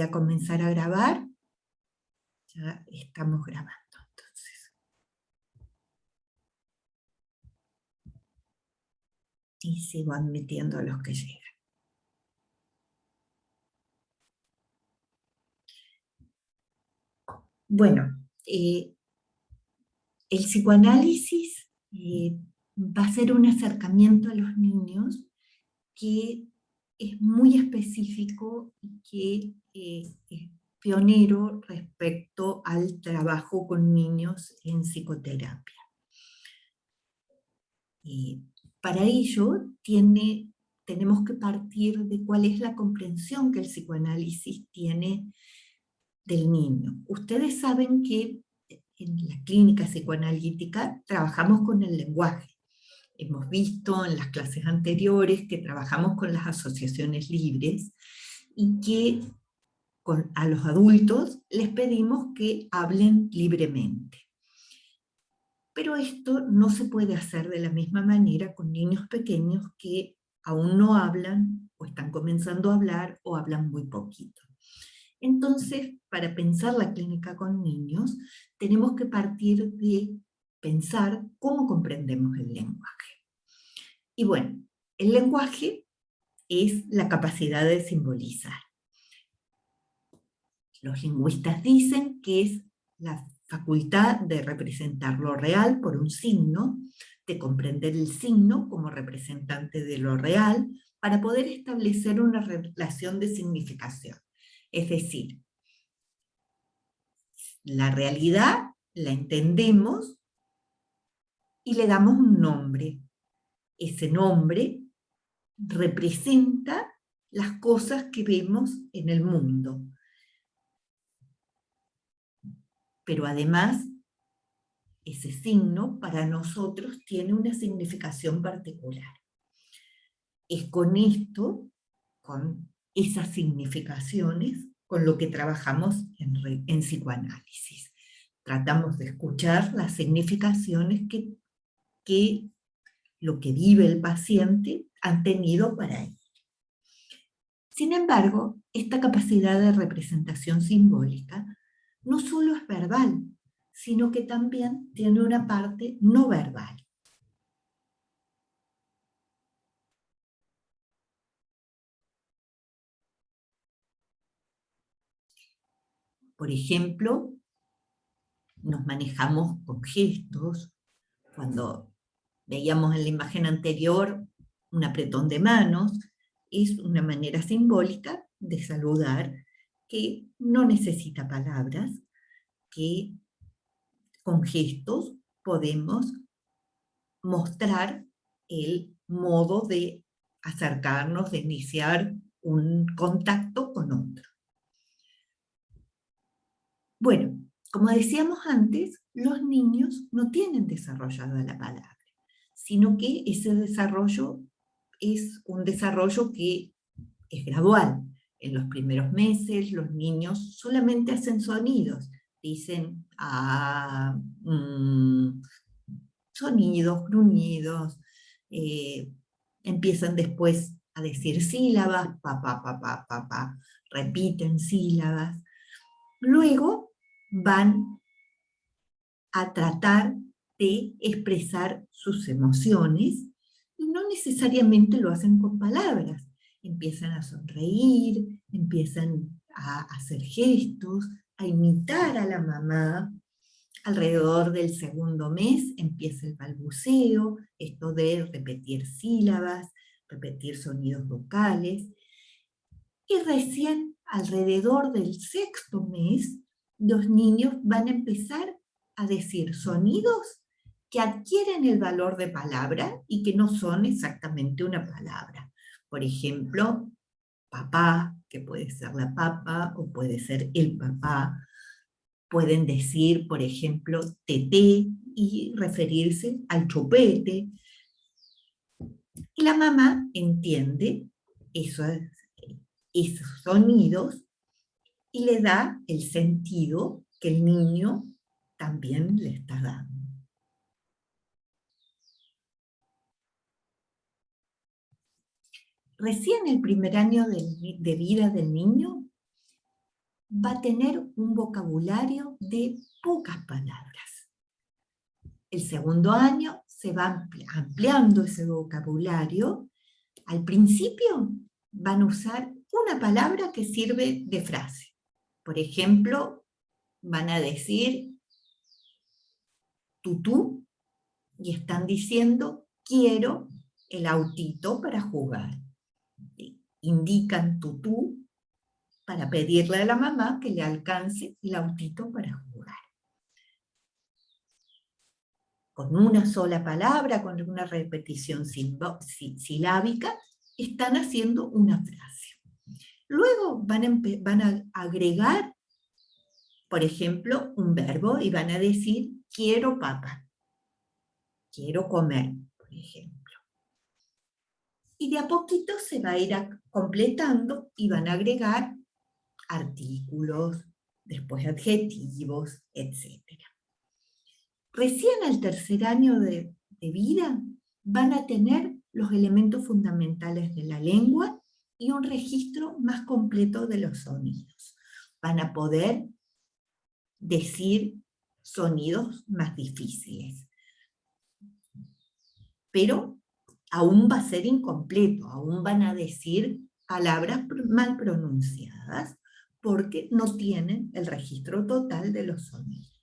a comenzar a grabar. Ya estamos grabando, entonces. Y sigo admitiendo a los que llegan. Bueno, el psicoanálisis va a ser un acercamiento a los niños que es muy específico y que es pionero respecto al trabajo con niños en psicoterapia. Para ello tenemos que partir de cuál es la comprensión que el psicoanálisis tiene del niño. Ustedes saben que en la clínica psicoanalítica trabajamos con el lenguaje. Hemos visto en las clases anteriores que trabajamos con las asociaciones libres y que a los adultos les pedimos que hablen libremente. Pero esto no se puede hacer de la misma manera con niños pequeños que aún no hablan o están comenzando a hablar o hablan muy poquito. Entonces, para pensar la clínica con niños, tenemos que partir de pensar cómo comprendemos el lenguaje. Y bueno, el lenguaje es la capacidad de simbolizar. Los lingüistas dicen que es la facultad de representar lo real por un signo, de comprender el signo como representante de lo real, para poder establecer una relación de significación. Es decir, la realidad la entendemos y le damos un nombre. Ese nombre representa las cosas que vemos en el mundo. Pero además, ese signo para nosotros tiene una significación particular. Es con esto, con esas significaciones, con lo que trabajamos en psicoanálisis. Tratamos de escuchar las significaciones que lo que vive el paciente han tenido para él. Sin embargo, esta capacidad de representación simbólica no solo es verbal, sino que también tiene una parte no verbal. Por ejemplo, nos manejamos con gestos. Cuando veíamos en la imagen anterior un apretón de manos, es una manera simbólica de saludar que no necesita palabras, que con gestos podemos mostrar el modo de acercarnos, de iniciar un contacto con otro. Bueno, como decíamos antes, los niños no tienen desarrollada la palabra, sino que ese desarrollo es un desarrollo que es gradual. En los primeros meses los niños solamente hacen sonidos, dicen sonidos, gruñidos, empiezan después a decir sílabas, pa, pa, pa, pa, pa, pa, repiten sílabas. Luego van a tratar de expresar sus emociones y no necesariamente lo hacen con palabras. Empiezan a sonreír, empiezan a hacer gestos, a imitar a la mamá. Alrededor del segundo mes empieza el balbuceo, esto de repetir sílabas, repetir sonidos vocales. Y recién alrededor del sexto mes, los niños van a empezar a decir sonidos que adquieren el valor de palabra y que no son exactamente una palabra. Por ejemplo, papá, que puede ser la papa o puede ser el papá. Pueden decir, por ejemplo, teté y referirse al chupete. Y la mamá entiende esos sonidos y le da el sentido que el niño también le está dando. Recién el primer año de vida del niño va a tener un vocabulario de pocas palabras. El segundo año se va ampliando ese vocabulario. Al principio van a usar una palabra que sirve de frase. Por ejemplo, van a decir tutú y están diciendo quiero el autito para jugar. Indican tutú para pedirle a la mamá que le alcance el autito para jugar. Con una sola palabra, con una repetición silábica, están haciendo una frase. Luego van a agregar, por ejemplo, un verbo y van a decir quiero papa, quiero comer, por ejemplo. Y de a poquito se va a ir completando y van a agregar artículos, después adjetivos, etc. Recién al tercer año de vida van a tener los elementos fundamentales de la lengua y un registro más completo de los sonidos. Van a poder decir sonidos más difíciles. Pero aún va a ser incompleto, aún van a decir palabras mal pronunciadas porque no tienen el registro total de los sonidos.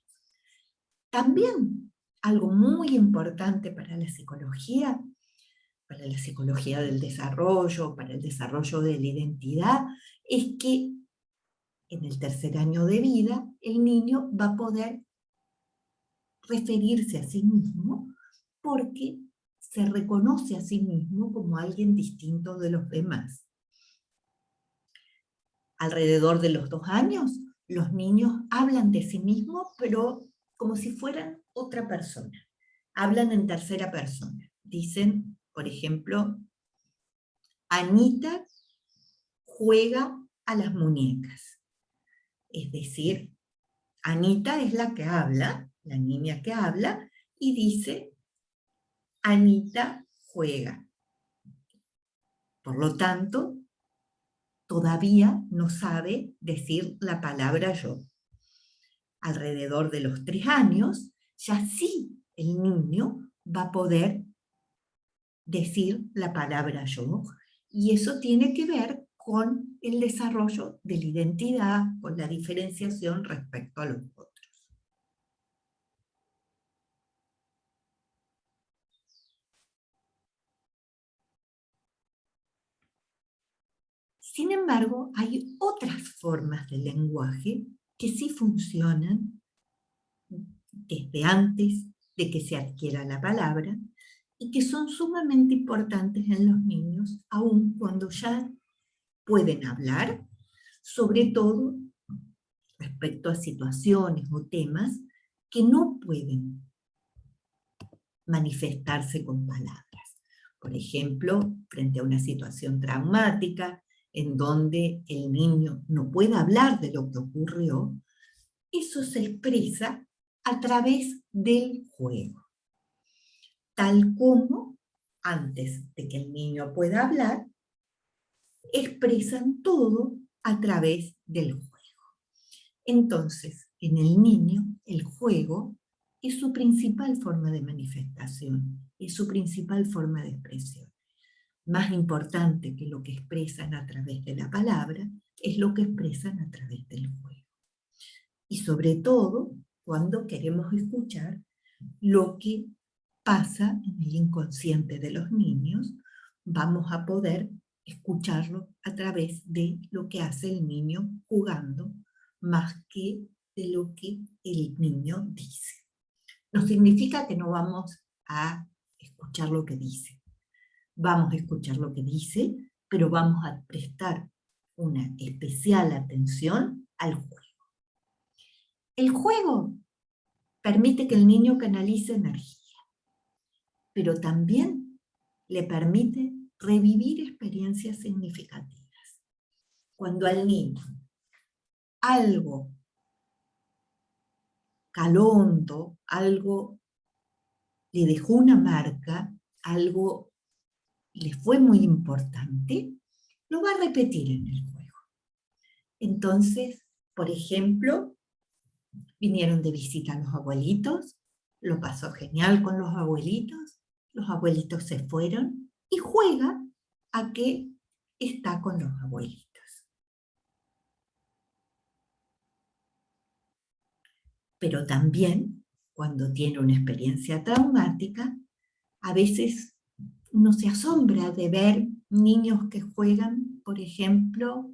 También algo muy importante para la psicología del desarrollo, para el desarrollo de la identidad, es que en el tercer año de vida el niño va a poder referirse a sí mismo porque se reconoce a sí mismo como alguien distinto de los demás. Alrededor de los 2 años, los niños hablan de sí mismos, pero como si fueran otra persona. Hablan en tercera persona. Dicen, por ejemplo, Anita juega a las muñecas. Es decir, Anita es la que habla, la niña que habla, y dice, Anita juega. Por lo tanto, todavía no sabe decir la palabra yo. Alrededor de los 3 años, ya sí el niño va a poder decir la palabra yo, y eso tiene que ver con el desarrollo de la identidad, con la diferenciación respecto a los otros. Sin embargo, hay otras formas de lenguaje que sí funcionan desde antes de que se adquiera la palabra y que son sumamente importantes en los niños, aun cuando ya pueden hablar, sobre todo respecto a situaciones o temas que no pueden manifestarse con palabras. Por ejemplo, frente a una situación traumática en donde el niño no puede hablar de lo que ocurrió, eso se expresa a través del juego. Tal como, antes de que el niño pueda hablar, expresan todo a través del juego. Entonces, en el niño, el juego es su principal forma de manifestación, es su principal forma de expresión. Más importante que lo que expresan a través de la palabra, es lo que expresan a través del juego. Y sobre todo, cuando queremos escuchar lo que pasa en el inconsciente de los niños, vamos a poder escucharlo a través de lo que hace el niño jugando, más que de lo que el niño dice. No significa que no vamos a escuchar lo que dice. Vamos a escuchar lo que dice, pero vamos a prestar una especial atención al juego. El juego permite que el niño canalice energía, pero también le permite revivir experiencias significativas. Cuando al niño algo calondo, algo le dejó una marca, algo le fue muy importante, lo va a repetir en el juego. Entonces, Por ejemplo, vinieron de visita los abuelitos, lo pasó genial con los abuelitos se fueron y juega a que está con los abuelitos. Pero también, cuando tiene una experiencia traumática, a veces uno se asombra de ver niños que juegan, por ejemplo,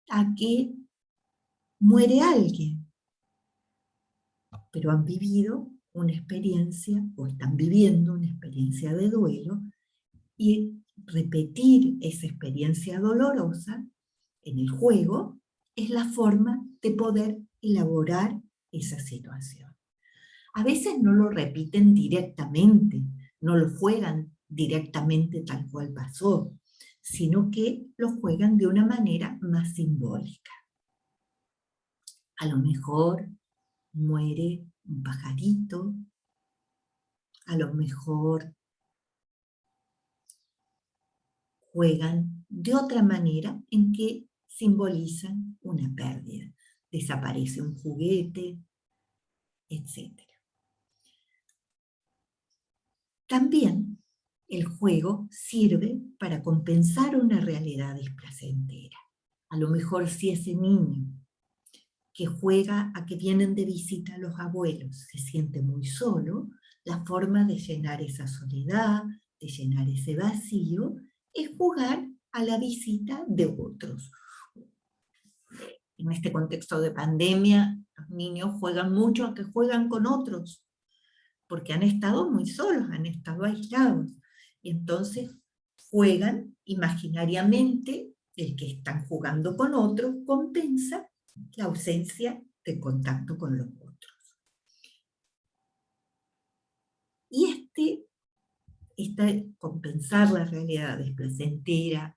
a que muere alguien, pero han vivido una experiencia o están viviendo una experiencia de duelo, y repetir esa experiencia dolorosa en el juego es la forma de poder elaborar esa situación. A veces no lo repiten directamente, no lo juegan directamente tal cual pasó, sino que lo juegan de una manera más simbólica. A lo mejor muere un pajarito, a lo mejor juegan de otra manera en que simbolizan una pérdida. Desaparece un juguete, etc. También el juego sirve para compensar una realidad displacentera. A lo mejor si ese niño que juega a que vienen de visita los abuelos se siente muy solo, la forma de llenar esa soledad, de llenar ese vacío, es jugar a la visita de otros. En este contexto de pandemia, los niños juegan mucho a que juegan con otros, porque han estado muy solos, han estado aislados. Y entonces juegan imaginariamente, el que están jugando con otros compensa la ausencia de contacto con los otros. Y compensar la realidad displacentera,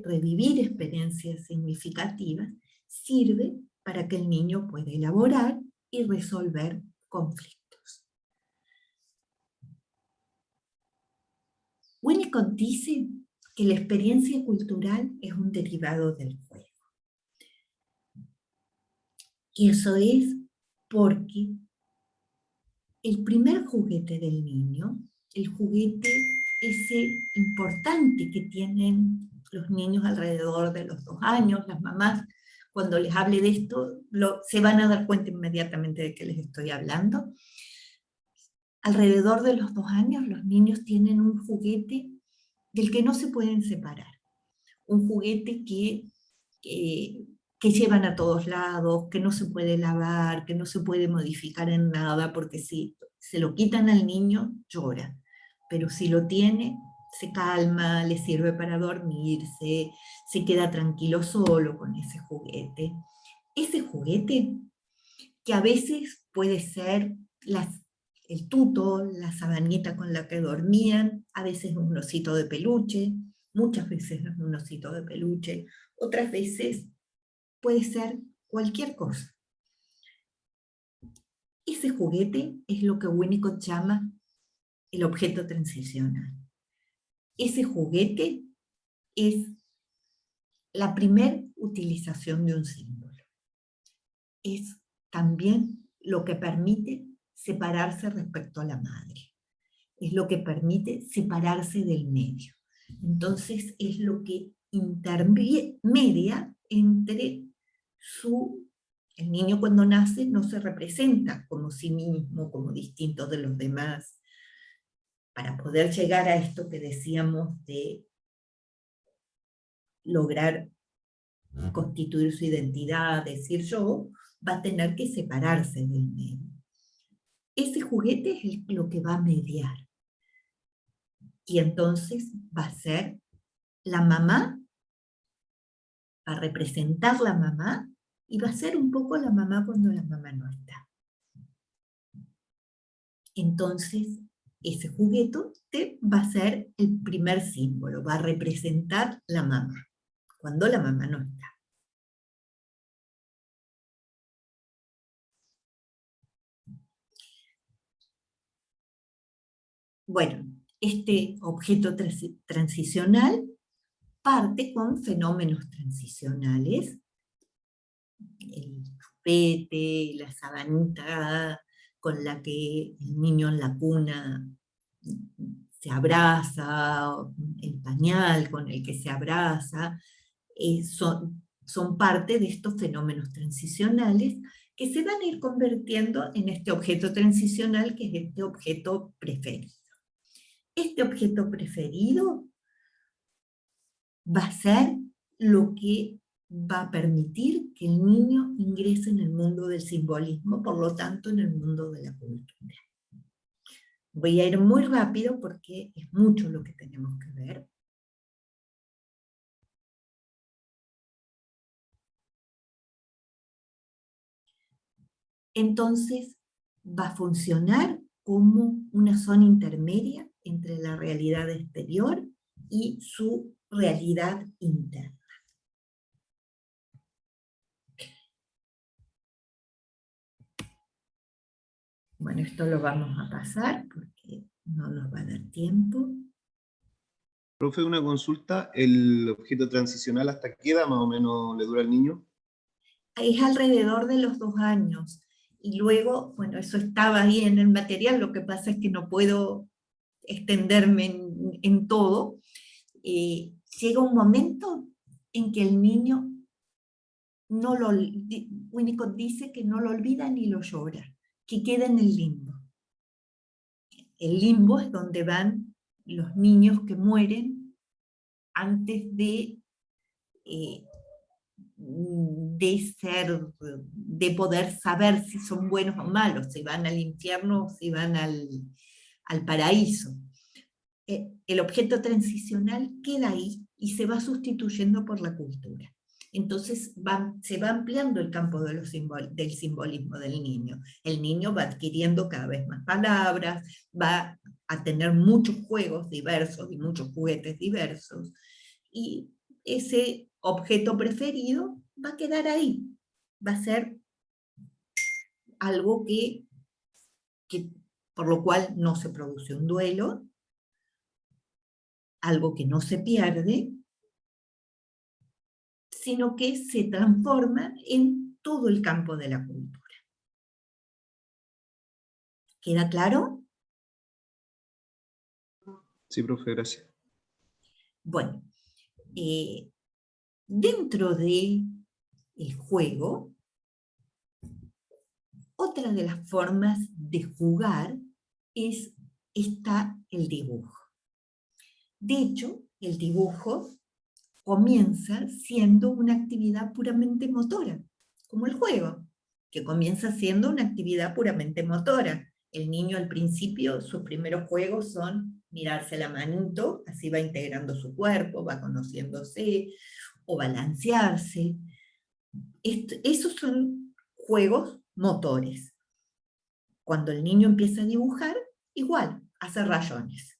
revivir experiencias significativas, sirve para que el niño pueda elaborar y resolver conflictos. Winnicott dice que la experiencia cultural es un derivado del juego. Y eso es porque el primer juguete del niño, el juguete ese importante que tienen los niños alrededor de los 2 años, las mamás, cuando les hable de esto, se van a dar cuenta inmediatamente de qué les estoy hablando. Alrededor de los 2 años, los niños tienen un juguete del que no se pueden separar. Un juguete que llevan a todos lados, que no se puede lavar, que no se puede modificar en nada, porque si se lo quitan al niño, llora. Pero si lo tiene, se calma, le sirve para dormirse, se queda tranquilo solo con ese juguete. Ese juguete, que a veces puede ser el tuto, la sabanita con la que dormían, a veces un osito de peluche, muchas veces un osito de peluche, otras veces puede ser cualquier cosa. Ese juguete es lo que Winnicott llama el objeto transicional. Ese juguete es la primera utilización de un símbolo. Es también lo que permite separarse respecto a la madre. Es lo que permite separarse del medio. Entonces es lo que intermedia entre el niño cuando nace no se representa como sí mismo, como distinto de los demás. Para poder llegar a esto que decíamos de lograr constituir su identidad, decir yo, va a tener que separarse del medio. Ese juguete es lo que va a mediar. Y entonces va a ser la mamá, va a representar la mamá, y va a ser un poco la mamá cuando la mamá no está. Entonces, ese juguete va a ser el primer símbolo, va a representar la mamá, cuando la mamá no está. Bueno, este objeto transicional parte con fenómenos transicionales el chupete, la sabanita con la que el niño en la cuna se abraza, el pañal con el que se abraza, son parte de estos fenómenos transicionales que se van a ir convirtiendo en este objeto transicional que es este objeto preferido. Este objeto preferido va a ser lo que va a permitir que el niño ingrese en el mundo del simbolismo, por lo tanto en el mundo de la cultura. Voy a ir muy rápido porque es mucho lo que tenemos que ver. Entonces va a funcionar como una zona intermedia entre la realidad exterior y su realidad interna. Bueno, esto lo vamos a pasar porque no nos va a dar tiempo. Profe, una consulta, ¿el objeto transicional hasta qué edad más o menos le dura al niño? Es alrededor de los 2 años. Y luego, bueno, eso estaba ahí en el material, lo que pasa es que no puedo extenderme en todo. Llega un momento en que el niño Winnicott dice que no lo olvida ni lo llora, que queda en el limbo. El limbo es donde van los niños que mueren antes de poder saber si son buenos o malos, si van al infierno o si van al paraíso. El objeto transicional queda ahí y se va sustituyendo por la cultura. Entonces se va ampliando el campo del simbolismo del niño. El niño va adquiriendo cada vez más palabras, va a tener muchos juegos diversos y muchos juguetes diversos, y ese objeto preferido va a quedar ahí. Va a ser algo que por lo cual no se produce un duelo, algo que no se pierde, sino que se transforma en todo el campo de la cultura. ¿Queda claro? Sí, profe, gracias. Bueno, dentro del juego, otra de las formas de jugar está el dibujo. De hecho, el dibujo comienza siendo una actividad puramente motora, como el juego, que comienza siendo una actividad puramente motora. El niño al principio, sus primeros juegos son mirarse la manito, así va integrando su cuerpo, va conociéndose, o balancearse. Esos son juegos motores. Cuando el niño empieza a dibujar, igual, hace rayones.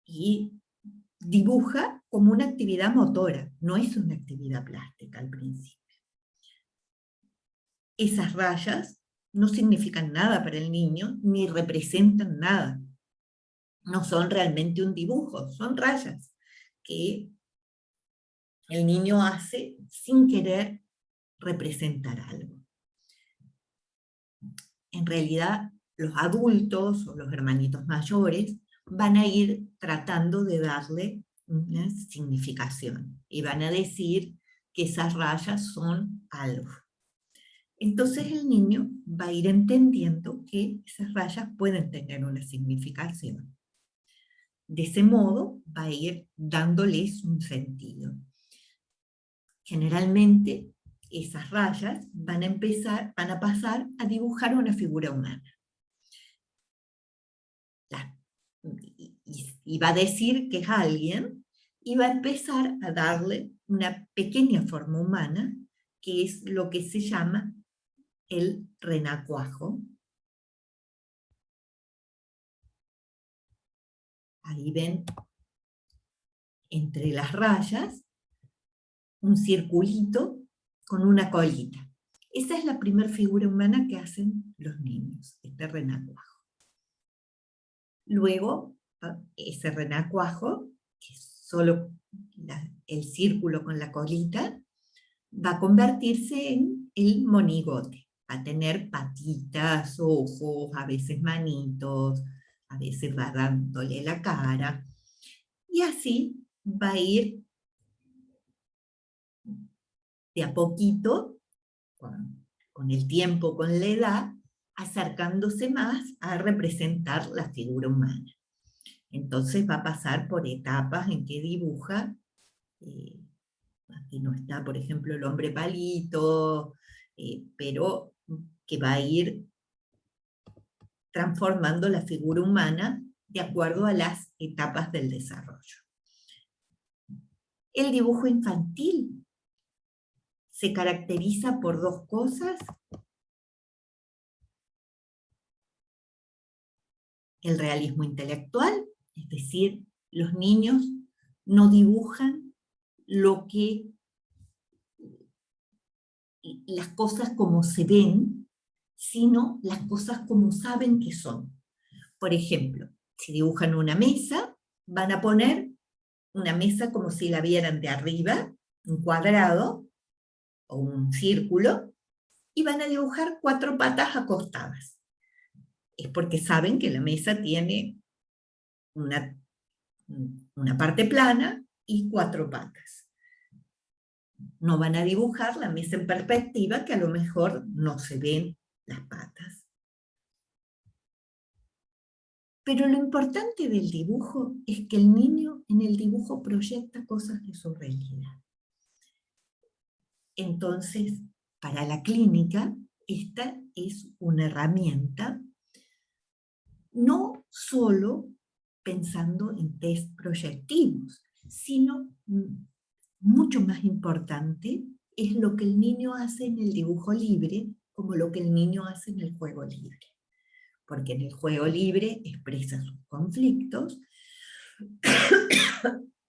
Y dibuja como una actividad motora, no es una actividad plástica al principio. Esas rayas no significan nada para el niño, ni representan nada. No son realmente un dibujo, son rayas que el niño hace sin querer representar algo. En realidad, los adultos o los hermanitos mayores van a ir tratando de darle una significación y van a decir que esas rayas son algo. Entonces el niño va a ir entendiendo que esas rayas pueden tener una significación. De ese modo va a ir dándoles un sentido. Generalmente esas rayas van a pasar a dibujar una figura humana. Y va a decir que es alguien, y va a empezar a darle una pequeña forma humana, que es lo que se llama el renacuajo. Ahí ven, entre las rayas, un circulito con una colita. Esa es la primera figura humana que hacen los niños, este renacuajo. Luego, ese renacuajo, que es solo el círculo con la colita, va a convertirse en el monigote. Va a tener patitas, ojos, a veces manitos, a veces va dándole la cara. Y así va a ir de a poquito, con el tiempo, con la edad, acercándose más a representar la figura humana. Entonces va a pasar por etapas en que dibuja, aquí no está, por ejemplo, el hombre palito, pero que va a ir transformando la figura humana de acuerdo a las etapas del desarrollo. El dibujo infantil se caracteriza por dos cosas: el realismo intelectual, es decir, los niños no dibujan las cosas como se ven, sino las cosas como saben que son. Por ejemplo, si dibujan una mesa, van a poner una mesa como si la vieran de arriba, un cuadrado o un círculo, y van a dibujar 4 patas acostadas. Es porque saben que la mesa tiene una parte plana y 4 patas. No van a dibujar la mesa en perspectiva, que a lo mejor no se ven las patas. Pero lo importante del dibujo es que el niño en el dibujo proyecta cosas de su realidad. Entonces, para la clínica, esta es una herramienta no solo pensando en test proyectivos, sino mucho más importante es lo que el niño hace en el dibujo libre, como lo que el niño hace en el juego libre. Porque en el juego libre expresa sus conflictos,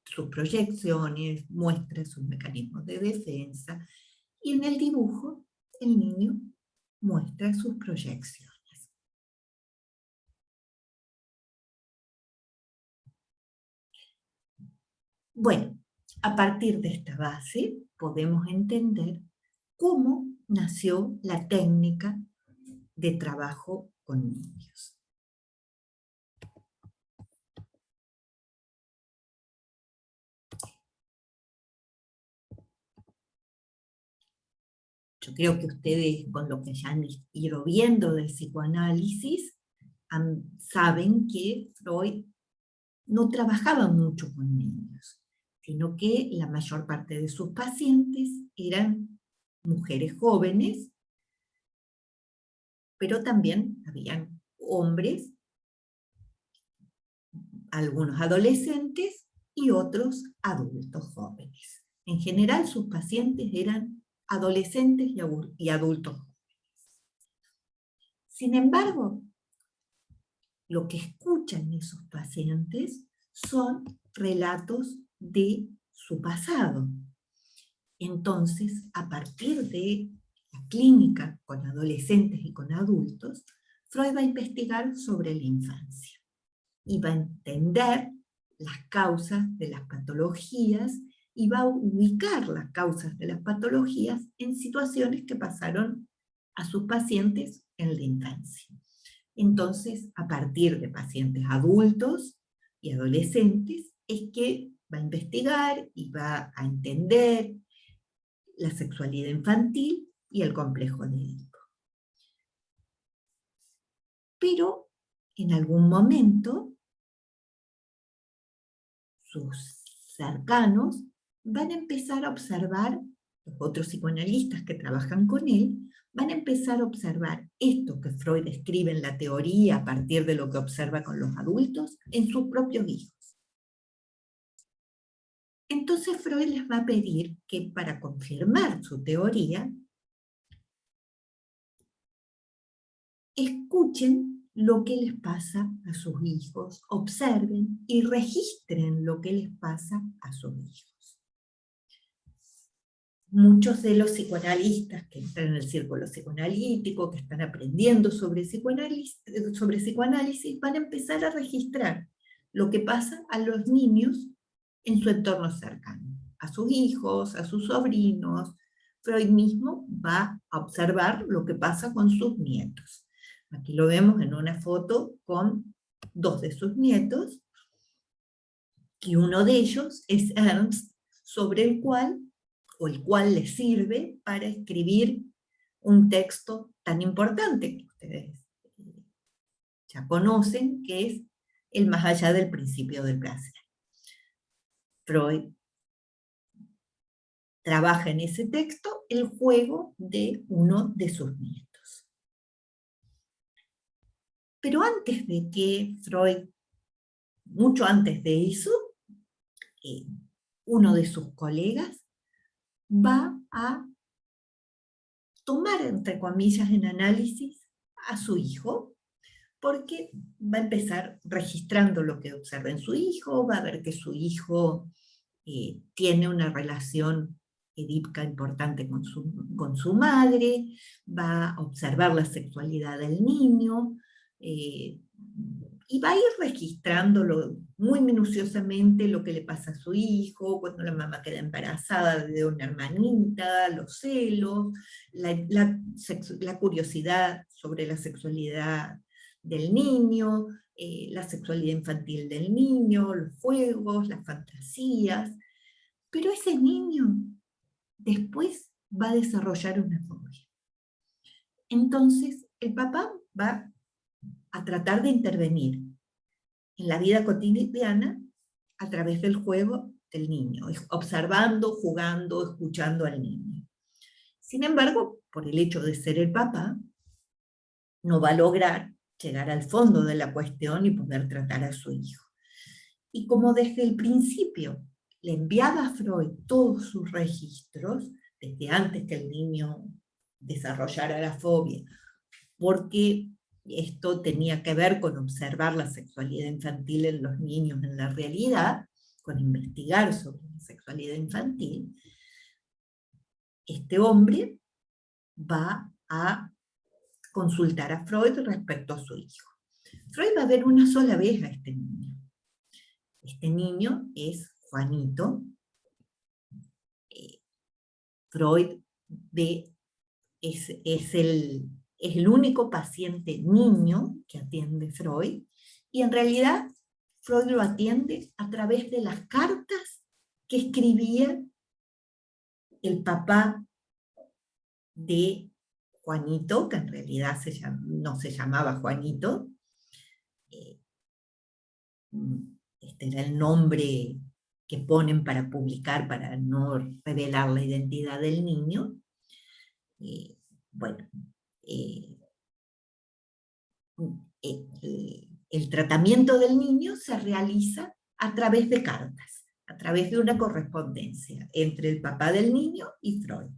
sus proyecciones, muestra sus mecanismos de defensa, y en el dibujo el niño muestra sus proyecciones. Bueno, a partir de esta base podemos entender cómo nació la técnica de trabajo con niños. Yo creo que ustedes, con lo que ya han ido viendo del psicoanálisis, saben que Freud no trabajaba mucho con niños, sino que la mayor parte de sus pacientes eran mujeres jóvenes, pero también habían hombres, algunos adolescentes y otros adultos jóvenes. En general, sus pacientes eran adolescentes y adultos jóvenes. Sin embargo, lo que escuchan esos pacientes son relatos de su pasado. Entonces, a partir de la clínica con adolescentes y con adultos, Freud va a investigar sobre la infancia y va a entender las causas de las patologías y va a ubicar las causas de las patologías en situaciones que pasaron a sus pacientes en la infancia. Entonces, a partir de pacientes adultos y adolescentes, es que va a investigar y va a entender la sexualidad infantil y el complejo de Edipo. Pero, en algún momento, sus cercanos van a empezar a observar, los otros psicoanalistas que trabajan con él, van a empezar a observar esto que Freud escribe en la teoría a partir de lo que observa con los adultos en sus propios hijos. Entonces Freud les va a pedir que, para confirmar su teoría, escuchen lo que les pasa a sus hijos, observen y registren lo que les pasa a sus hijos. Muchos de los psicoanalistas que están en el círculo psicoanalítico, que están aprendiendo sobre psicoanálisis, van a empezar a registrar lo que pasa a los niños en su entorno cercano, a sus hijos, a sus sobrinos, Freud mismo va a observar lo que pasa con sus nietos. Aquí lo vemos en una foto con dos de sus nietos, y uno de ellos es Ernst, sobre el cual le sirve para escribir un texto tan importante que ustedes ya conocen, que es El más allá del principio del placer. Freud trabaja en ese texto el juego de uno de sus nietos. Pero antes de que Freud, mucho antes de eso, uno de sus colegas va a tomar, entre comillas, en análisis a su hijo, porque va a empezar registrando lo que observa en su hijo, va a ver que su hijo tiene una relación edípica importante con su madre, va a observar la sexualidad del niño, y va a ir registrándolo muy minuciosamente lo que le pasa a su hijo, cuando la mamá queda embarazada de una hermanita, los celos, la curiosidad sobre la sexualidad del niño, la sexualidad infantil del niño, los juegos, las fantasías. Pero ese niño después va a desarrollar una fobia. Entonces el papá va a tratar de intervenir en la vida cotidiana a través del juego del niño, observando, jugando, escuchando al niño. Sin embargo, por el hecho de ser el papá, no va a lograr llegar al fondo de la cuestión y poder tratar a su hijo. Y como desde el principio le enviaba a Freud todos sus registros, desde antes que el niño desarrollara la fobia, porque esto tenía que ver con observar la sexualidad infantil en los niños en la realidad, con investigar sobre la sexualidad infantil, este hombre va a consultar a Freud respecto a su hijo. Freud va a ver una sola vez a este niño. Este niño es Juanito. Freud es el único paciente niño que atiende Freud, y en realidad Freud lo atiende a través de las cartas que escribía el papá de Juanito, que en realidad no se llamaba Juanito. Este era el nombre que ponen para publicar, para no revelar la identidad del niño. Bueno, el tratamiento del niño se realiza a través de cartas, a través de una correspondencia entre el papá del niño y Freud.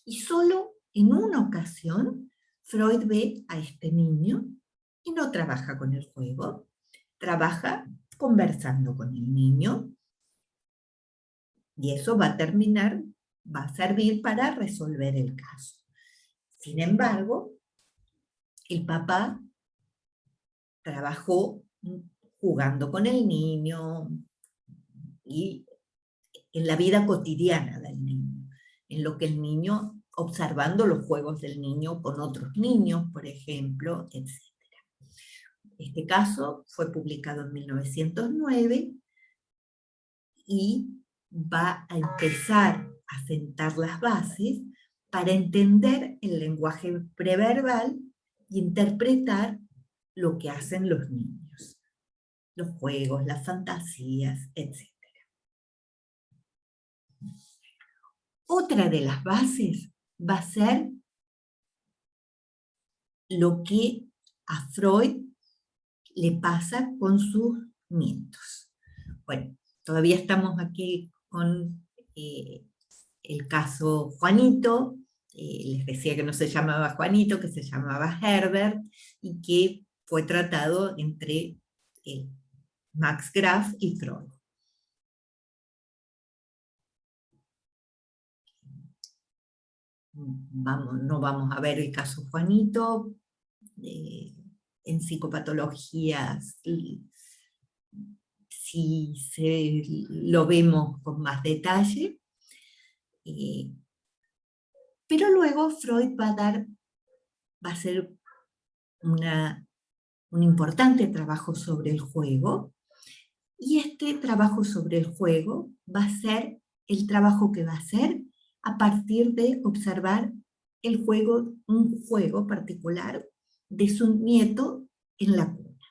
Y solo en una ocasión Freud ve a este niño y no trabaja con el juego, trabaja conversando con el niño, y eso va a servir para resolver el caso. Sin embargo, el papá trabajó jugando con el niño y en la vida cotidiana del niño, en lo que el niño, observando los juegos del niño con otros niños, por ejemplo, etc. Este caso fue publicado en 1909 y va a empezar a sentar las bases para entender el lenguaje preverbal y interpretar lo que hacen los niños, los juegos, las fantasías, etc. Otra de las bases va a ser lo que a Freud le pasa con sus nietos. Bueno, todavía estamos aquí con el caso Juanito. Les decía que no se llamaba Juanito, que se llamaba Herbert, y que fue tratado entre Max Graf y Freud. No vamos a ver el caso Juanito. En psicopatologías si lo vemos con más detalle. Pero luego Freud va a hacer un importante trabajo sobre el juego, y este trabajo sobre el juego va a ser el trabajo que va a hacer a partir de observar un juego particular de su nieto en la cuna.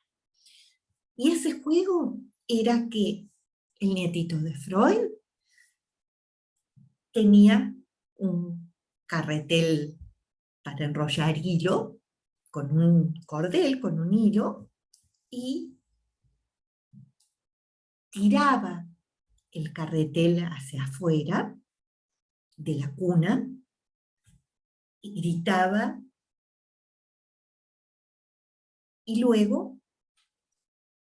Y ese juego era que el nietito de Freud tenía un carretel para enrollar hilo, con un cordel, con un hilo, y tiraba el carretel hacia afuera de la cuna y gritaba, y luego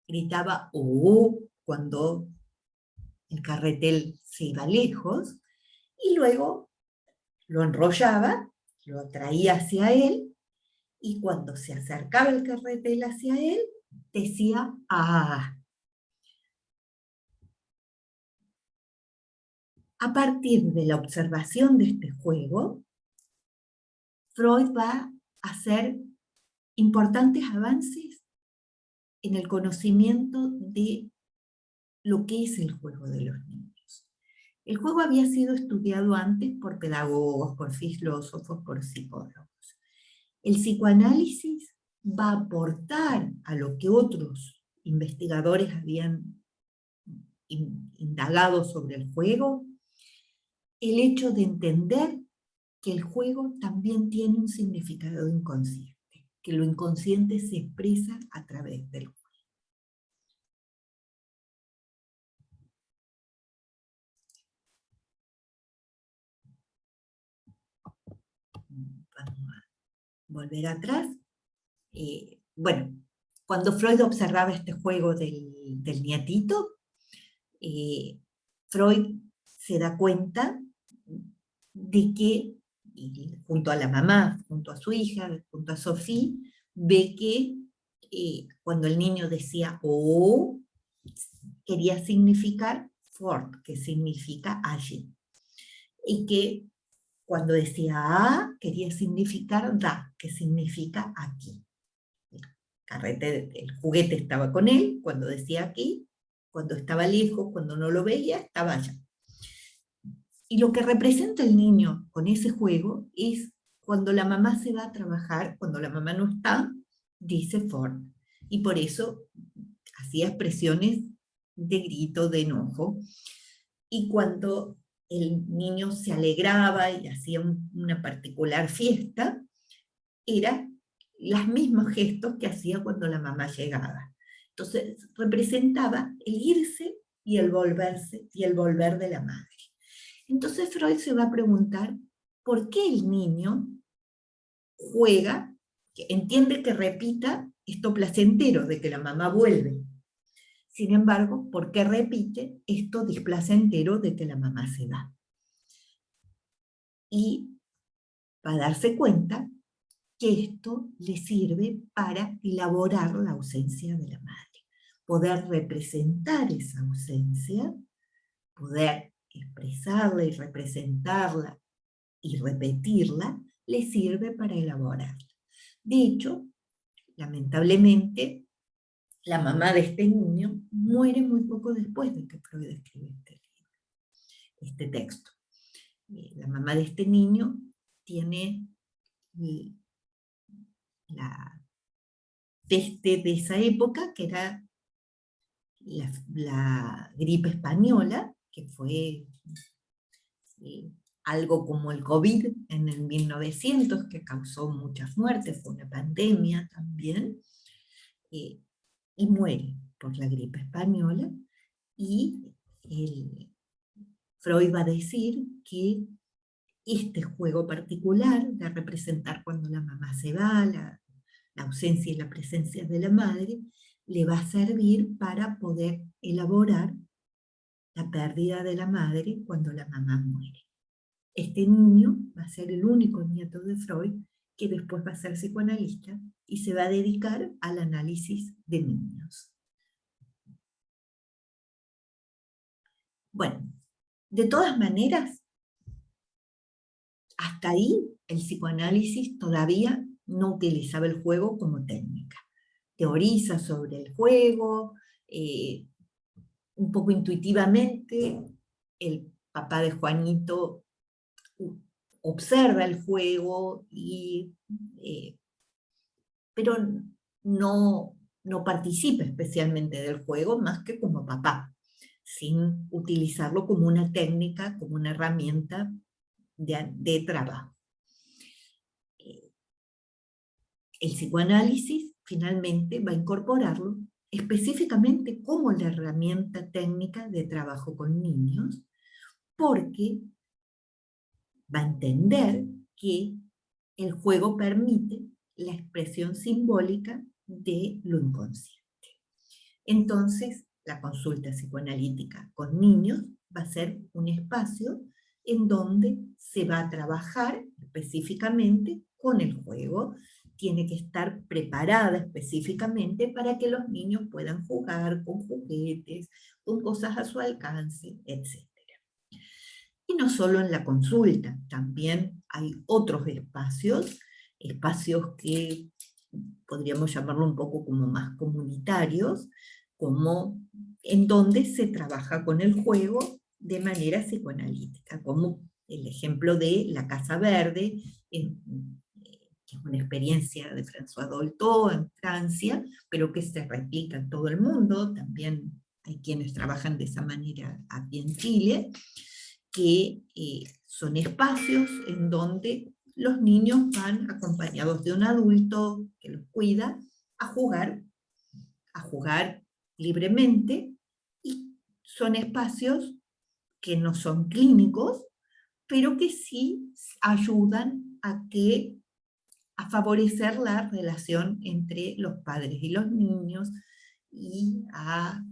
gritaba "oh" cuando el carretel se iba lejos, y luego lo enrollaba, lo traía hacia él, y cuando se acercaba el carretel hacia él, decía "ah". A partir de la observación de este juego, Freud va a hacer importantes avances en el conocimiento de lo que es el juego de los niños. El juego había sido estudiado antes por pedagogos, por filósofos, por psicólogos. El psicoanálisis va a aportar a lo que otros investigadores habían indagado sobre el juego, el hecho de entender que el juego también tiene un significado inconsciente, que lo inconsciente se expresa a través del juego. Vamos a volver atrás. Bueno, cuando Freud observaba este juego del nietito, Freud se da cuenta de que, junto a la mamá, junto a su hija, junto a Sophie, ve que cuando el niño decía "oh", quería significar fort, que significa allí. Y que cuando decía "ah", quería significar da, que significa aquí. El juguete estaba con él, cuando decía aquí, cuando estaba lejos, cuando no lo veía, estaba allá. Y lo que representa el niño con ese juego es cuando la mamá se va a trabajar, cuando la mamá no está, dice Ford. Y por eso hacía expresiones de grito, de enojo. Y cuando el niño se alegraba y hacía una particular fiesta, eran los mismos gestos que hacía cuando la mamá llegaba. Entonces representaba el irse y el volverse y el volver de la madre. Entonces Freud se va a preguntar por qué el niño juega, que entiende que repita esto placentero de que la mamá vuelve. Sin embargo, ¿por qué repite esto displacentero de que la mamá se va? Y va a darse cuenta que esto le sirve para elaborar la ausencia de la madre. Poder representar esa ausencia, poder expresarla y representarla y repetirla, le sirve para elaborarla. De hecho, lamentablemente, la mamá de este niño muere muy poco después de que Freud escribe este texto. La mamá de este niño tiene la peste de esa época, que era la gripe española, que fue algo como el COVID en el 1900, que causó muchas muertes, fue una pandemia también, y muere por la gripe española, y Freud va a decir que este juego particular de representar cuando la mamá se va, la ausencia y la presencia de la madre, le va a servir para poder elaborar la pérdida de la madre cuando la mamá muere. Este niño va a ser el único nieto de Freud que después va a ser psicoanalista y se va a dedicar al análisis de niños. Bueno, de todas maneras, hasta ahí el psicoanálisis todavía no utilizaba el juego como técnica. Teoriza sobre el juego, un poco intuitivamente, el papá de Juanito observa el juego, pero no participa especialmente del juego más que como papá, sin utilizarlo como una técnica, como una herramienta de trabajo. El psicoanálisis finalmente va a incorporarlo específicamente como la herramienta técnica de trabajo con niños, porque va a entender que el juego permite la expresión simbólica de lo inconsciente. Entonces, la consulta psicoanalítica con niños va a ser un espacio en donde se va a trabajar específicamente con el juego. Tiene que estar preparada específicamente para que los niños puedan jugar con juguetes, con cosas a su alcance, etc. Y no solo en la consulta, también hay otros espacios que podríamos llamarlo un poco como más comunitarios, como en donde se trabaja con el juego de manera psicoanalítica, como el ejemplo de la Casa Verde, que es una experiencia de François Dolto en Francia, pero que se replica en todo el mundo. También hay quienes trabajan de esa manera aquí en Chile, que son espacios en donde los niños van acompañados de un adulto que los cuida a jugar libremente, y son espacios que no son clínicos, pero que sí ayudan a favorecer la relación entre los padres y los niños y a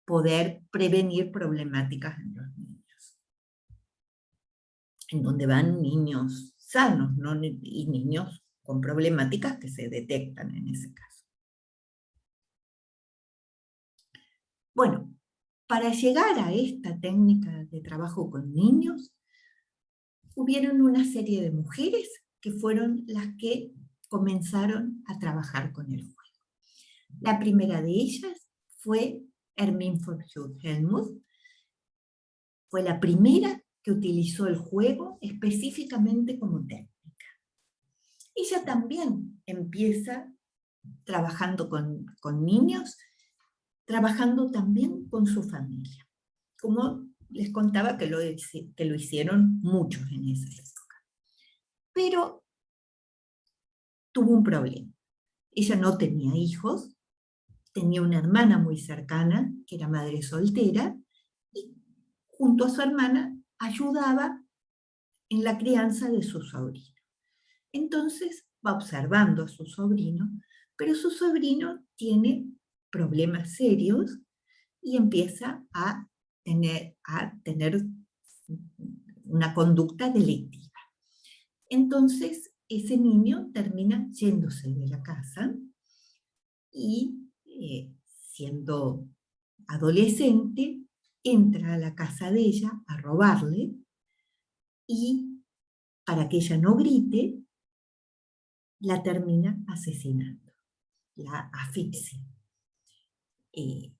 poder prevenir problemáticas en los niños. En donde van niños sanos, ¿no? Y niños con problemáticas que se detectan en ese caso. Bueno, para llegar a esta técnica de trabajo con niños, hubieron una serie de mujeres que fueron las que comenzaron a trabajar con el juego. La primera de ellas fue Hermine von Helmut. Fue la primera que utilizó el juego específicamente como técnica. Ella también empieza trabajando con niños, trabajando también con su familia. Como les contaba que lo hicieron muchos en esa época. Pero tuvo un problema. Ella no tenía hijos, tenía una hermana muy cercana, que era madre soltera, y junto a su hermana ayudaba en la crianza de su sobrino. Entonces va observando a su sobrino, pero su sobrino tiene problemas serios y empieza a tener una conducta delictiva. Entonces ese niño termina yéndose de la casa y siendo adolescente entra a la casa de ella a robarle, y para que ella no grite, la termina asesinando, la asfixia. El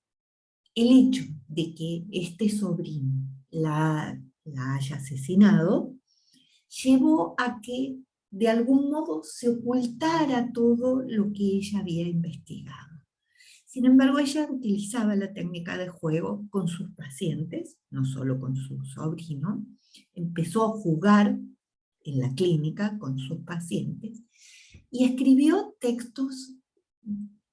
hecho de que este sobrino la haya asesinado llevó a que de algún modo se ocultara todo lo que ella había investigado. Sin embargo, ella utilizaba la técnica de juego con sus pacientes, no solo con su sobrino. Empezó a jugar en la clínica con sus pacientes y escribió textos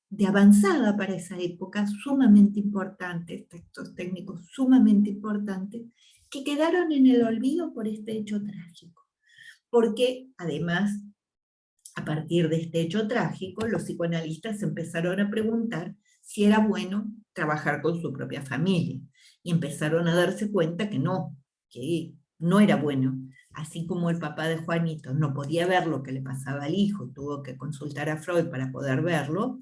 de avanzada para esa época, sumamente importantes, textos técnicos sumamente importantes, que quedaron en el olvido por este hecho trágico. Porque además, a partir de este hecho trágico, los psicoanalistas empezaron a preguntar si era bueno trabajar con su propia familia, y empezaron a darse cuenta que no era bueno. Así como el papá de Juanito no podía ver lo que le pasaba al hijo, tuvo que consultar a Freud para poder verlo,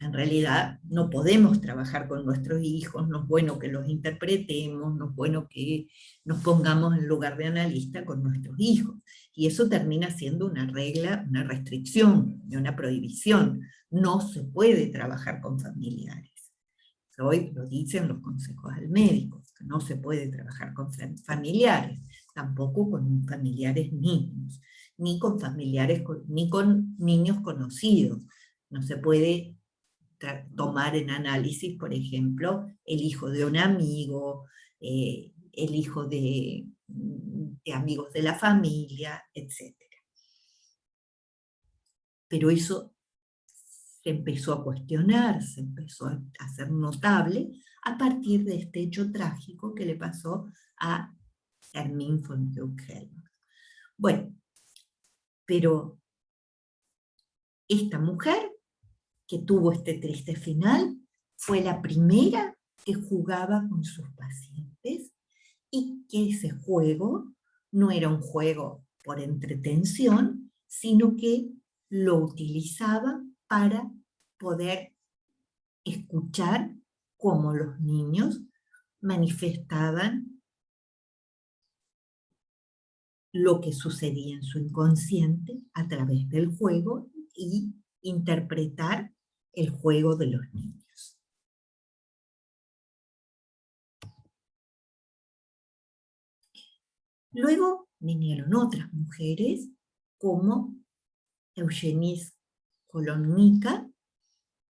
En realidad no podemos trabajar con nuestros hijos, no es bueno que los interpretemos, no es bueno que nos pongamos en lugar de analista con nuestros hijos. Y eso termina siendo una regla, una restricción, una prohibición. No se puede trabajar con familiares. Hoy lo dicen los consejos al médico, que no se puede trabajar con familiares, tampoco con familiares niños, ni con familiares, ni con niños conocidos. No se puede tomar en análisis, por ejemplo, el hijo de un amigo, el hijo de amigos de la familia, etc. Pero eso se empezó a cuestionar, se empezó a hacer notable a partir de este hecho trágico que le pasó a Hermine von Hoek-Helmers. Bueno, pero esta mujer que tuvo este triste final fue la primera que jugaba con sus pacientes y que ese juego no era un juego por entretención, sino que lo utilizaba para poder escuchar cómo los niños manifestaban lo que sucedía en su inconsciente a través del juego y interpretar el juego de los niños. Luego vinieron otras mujeres como Eugenie Kolonnica,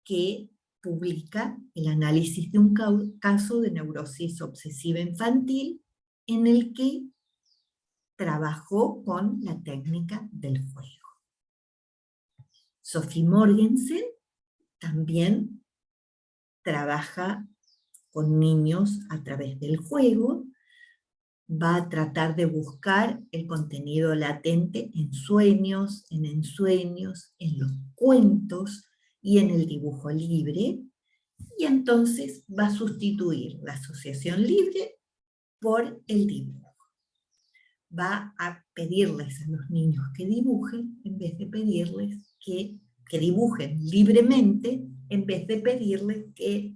que publica el análisis de un caso de neurosis obsesiva infantil en el que trabajó con la técnica del juego. Sophie Morgensen también trabaja con niños a través del juego, va a tratar de buscar el contenido latente en sueños, en ensueños, en los cuentos y en el dibujo libre, y entonces va a sustituir la asociación libre por el dibujo. Va a pedirles a los niños que dibujen en vez de pedirles que dibujen libremente, en vez de pedirles que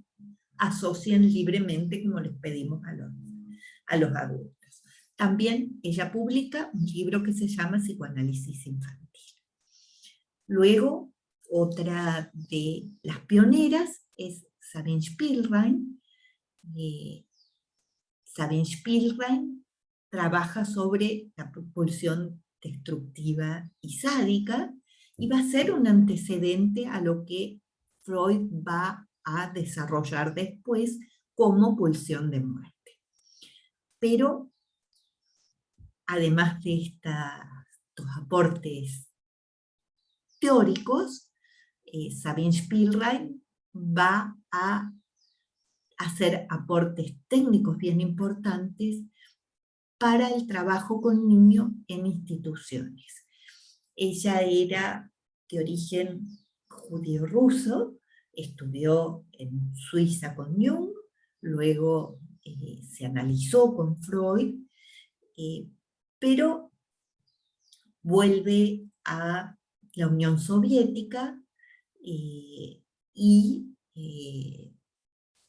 asocien libremente como les pedimos a los adultos. También ella publica un libro que se llama Psicoanálisis Infantil. Luego, otra de las pioneras es Sabine Spielrein. Sabine Spielrein trabaja sobre la pulsión destructiva y sádica y va a ser un antecedente a lo que Freud va a desarrollar después como pulsión de muerte. Pero además de estos aportes teóricos, Sabine Spielrein va a hacer aportes técnicos bien importantes para el trabajo con niños en instituciones. Ella era de origen judío-ruso, estudió en Suiza con Jung, luego se analizó con Freud, pero vuelve a la Unión Soviética y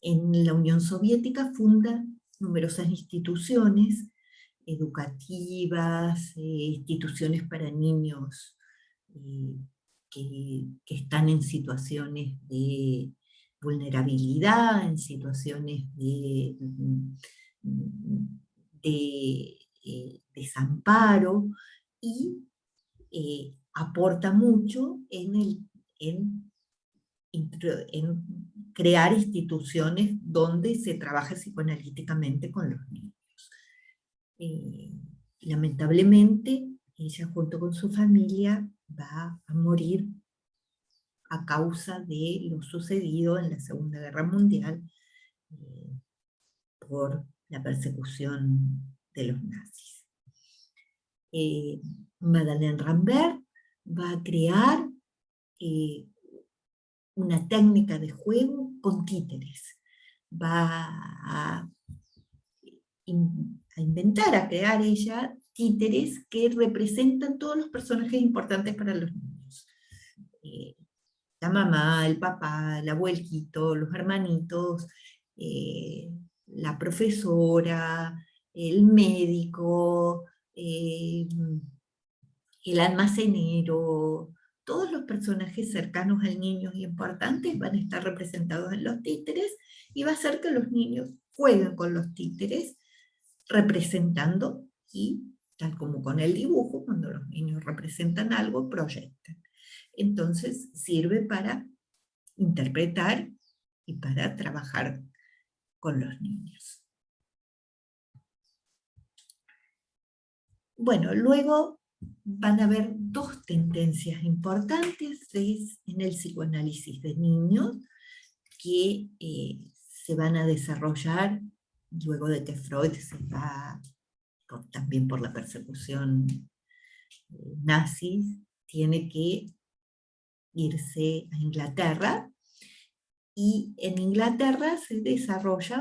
en la Unión Soviética funda numerosas instituciones educativas, instituciones para niños que están en situaciones de vulnerabilidad, en situaciones de desamparo, y aporta mucho en crear instituciones donde se trabaja psicoanalíticamente con los niños. Lamentablemente, ella junto con su familia va a morir a causa de lo sucedido en la Segunda Guerra Mundial por la persecución de los nazis. Madeleine Rambert va a crear una técnica de juego con títeres. Va a inventar, a crear ella títeres que representan todos los personajes importantes para los niños. la mamá, el papá, el abuelito, los hermanitos, la profesora, el médico, el almacenero, todos los personajes cercanos al niño y importantes van a estar representados en los títeres, y va a hacer que los niños jueguen con los títeres, representando, y tal como con el dibujo, cuando los niños representan algo, proyectan. Entonces sirve para interpretar y para trabajar con los niños. Bueno, luego van a haber dos tendencias importantes en el psicoanálisis de niños que se van a desarrollar luego de que Freud se va, también por la persecución nazi, tiene que irse a Inglaterra, y en Inglaterra se desarrolla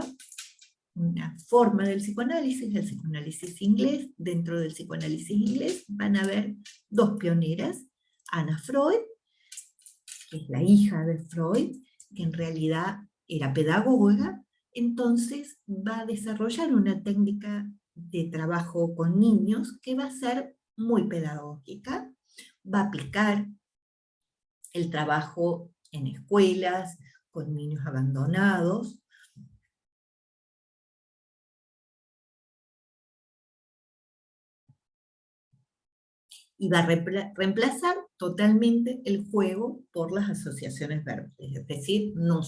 una forma del psicoanálisis, el psicoanálisis inglés. Dentro del psicoanálisis inglés van a haber dos pioneras, Anna Freud, que es la hija de Freud, que en realidad era pedagoga, entonces va a desarrollar una técnica de trabajo con niños que va a ser muy pedagógica, va a aplicar el trabajo en escuelas, con niños abandonados, y va a reemplazar totalmente el juego por las asociaciones verbales. Es decir, no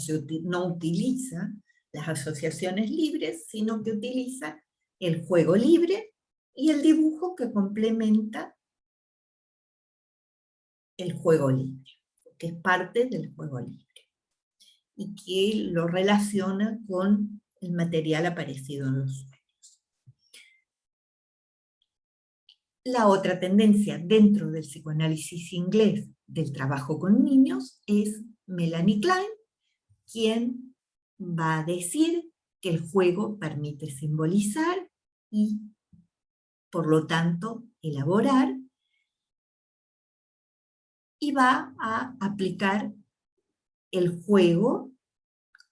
utiliza las asociaciones libres, sino que utiliza el juego libre y el dibujo que complementa el juego libre, que es parte del juego libre, y que lo relaciona con el material aparecido en los sueños. La otra tendencia dentro del psicoanálisis inglés del trabajo con niños es Melanie Klein, quien va a decir que el juego permite simbolizar y, por lo tanto, elaborar, y va a aplicar el juego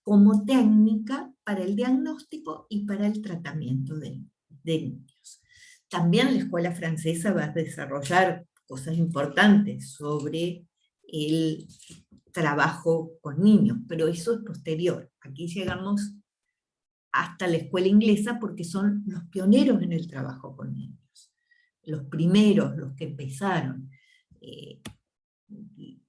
como técnica para el diagnóstico y para el tratamiento de niños. También la escuela francesa va a desarrollar cosas importantes sobre el trabajo con niños, pero eso es posterior. Aquí llegamos hasta la escuela inglesa porque son los pioneros en el trabajo con niños, los primeros, los que empezaron.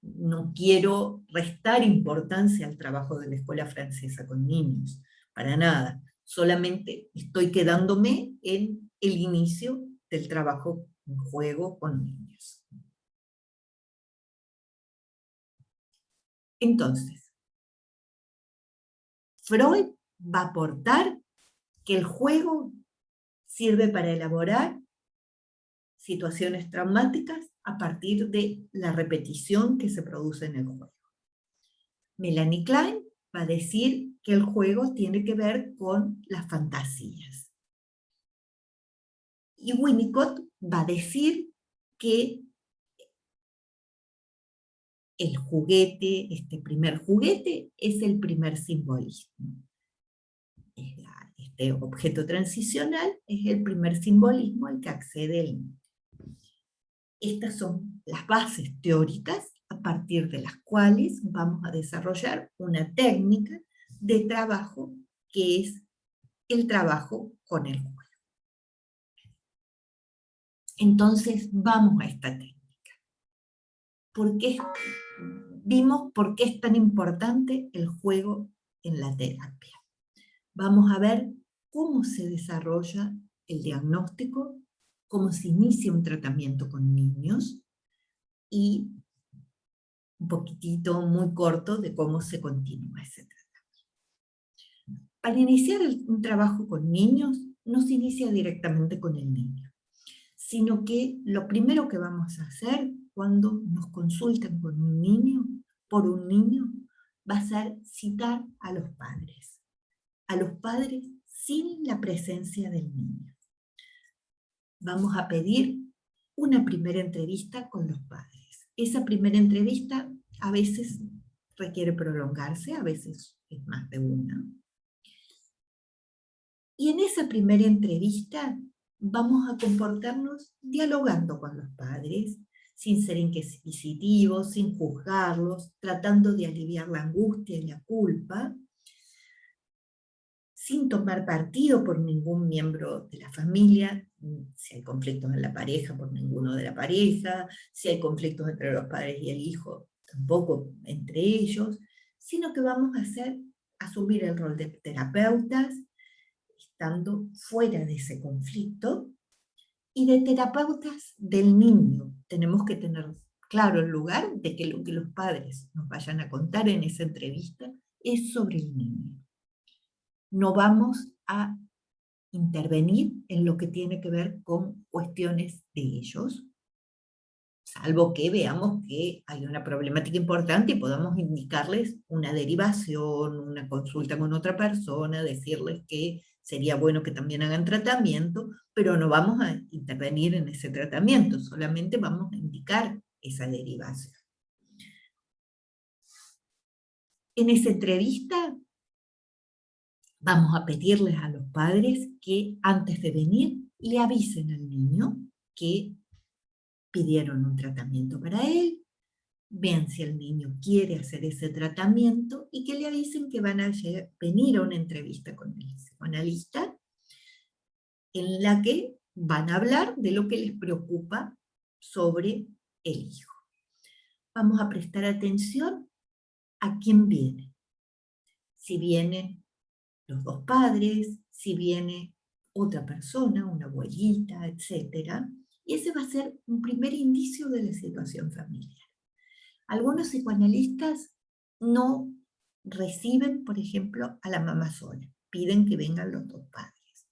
No quiero restar importancia al trabajo de la escuela francesa con niños, para nada. Solamente estoy quedándome en el inicio del trabajo en juego con niños. Entonces, Freud va a aportar que el juego sirve para elaborar situaciones traumáticas a partir de la repetición que se produce en el juego. Melanie Klein va a decir que el juego tiene que ver con las fantasías. Y Winnicott va a decir que el juguete, este primer juguete, es el primer simbolismo. Este objeto transicional es el primer simbolismo al que accede el niño. Estas son las bases teóricas a partir de las cuales vamos a desarrollar una técnica de trabajo que es el trabajo con el juego. Entonces vamos a esta técnica. Vimos por qué es tan importante el juego en la terapia. Vamos a ver cómo se desarrolla el diagnóstico, cómo se inicia un tratamiento con niños, y un poquitito muy corto de cómo se continúa ese tratamiento. Para iniciar un trabajo con niños, no se inicia directamente con el niño, sino que lo primero que vamos a hacer cuando nos consultan con un niño, por un niño, va a ser citar a los padres sin la presencia del niño. Vamos a pedir una primera entrevista con los padres. Esa primera entrevista a veces requiere prolongarse, a veces es más de una. Y en esa primera entrevista vamos a comportarnos dialogando con los padres, sin ser inquisitivos, sin juzgarlos, tratando de aliviar la angustia y la culpa, sin tomar partido por ningún miembro de la familia, si hay conflictos en la pareja, por ninguno de la pareja, si hay conflictos entre los padres y el hijo, tampoco entre ellos, sino que vamos a asumir el rol de terapeutas, estando fuera de ese conflicto, y de terapeutas del niño. Tenemos que tener claro el lugar de que lo que los padres nos vayan a contar en esa entrevista es sobre el niño. No vamos a intervenir en lo que tiene que ver con cuestiones de ellos, salvo que veamos que hay una problemática importante y podamos indicarles una derivación, una consulta con otra persona, decirles que sería bueno que también hagan tratamiento, pero no vamos a intervenir en ese tratamiento, solamente vamos a indicar esa derivación. En esa entrevista vamos a pedirles a los padres que antes de venir le avisen al niño que pidieron un tratamiento para él, vean si el niño quiere hacer ese tratamiento y que le avisen que van a venir a una entrevista con el psicoanalista en la que van a hablar de lo que les preocupa sobre el hijo. Vamos a prestar atención a quién viene. Si vienen los dos padres, si viene otra persona, una abuelita, etc. Y ese va a ser un primer indicio de la situación familiar. Algunos psicoanalistas no reciben, por ejemplo, a la mamá sola, piden que vengan los dos padres.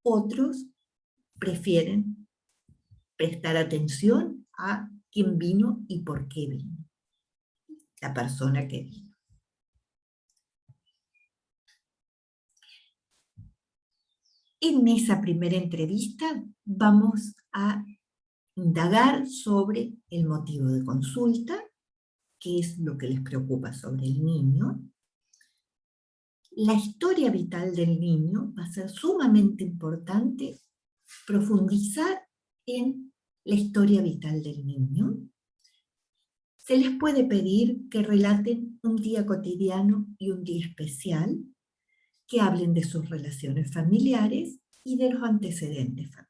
Otros prefieren prestar atención a quién vino y por qué vino, la persona que vino. En esa primera entrevista vamos a indagar sobre el motivo de consulta, qué es lo que les preocupa sobre el niño. La historia vital del niño va a ser sumamente importante profundizar en la historia vital del niño. Se les puede pedir que relaten un día cotidiano y un día especial, que hablen de sus relaciones familiares y de los antecedentes familiares.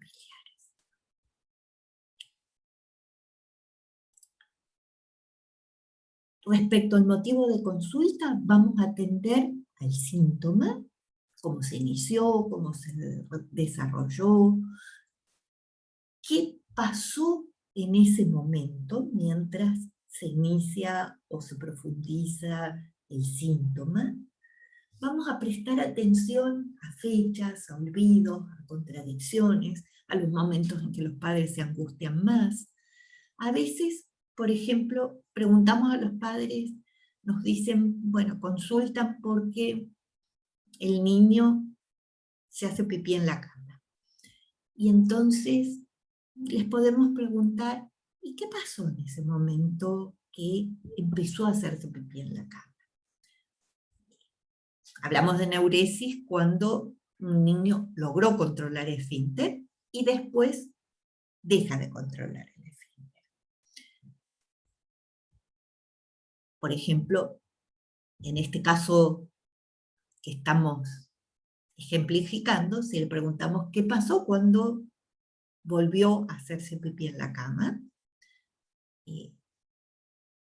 Respecto al motivo de consulta, vamos a atender al síntoma, cómo se inició, cómo se desarrolló, qué pasó en ese momento mientras se inicia o se profundiza el síntoma. Vamos a prestar atención a fechas, a olvidos, a contradicciones, a los momentos en que los padres se angustian más. A veces, por ejemplo, preguntamos a los padres, nos dicen, bueno, consultan porque el niño se hace pipí en la cama. Y entonces les podemos preguntar, ¿y qué pasó en ese momento que empezó a hacerse pipí en la cama? Hablamos de neuresis cuando un niño logró controlar el esfínter y después deja de controlar el esfínter. Por ejemplo, en este caso que estamos ejemplificando, si le preguntamos qué pasó cuando volvió a hacerse pipí en la cama,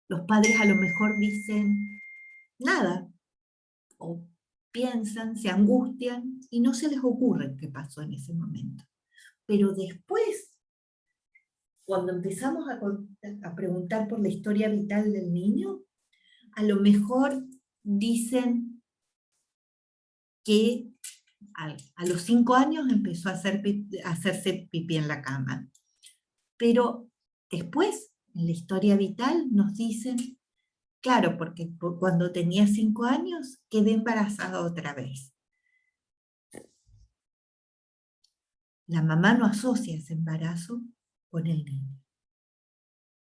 los padres a lo mejor dicen nada, o piensan, se angustian y no se les ocurre qué pasó en ese momento. Pero después, cuando empezamos a preguntar por la historia vital del niño, a lo mejor dicen que a los 5 años empezó a hacerse pipí en la cama. Pero después, en la historia vital, nos dicen, claro, porque cuando tenía 5 años quedé embarazada otra vez. La mamá no asocia ese embarazo con el niño,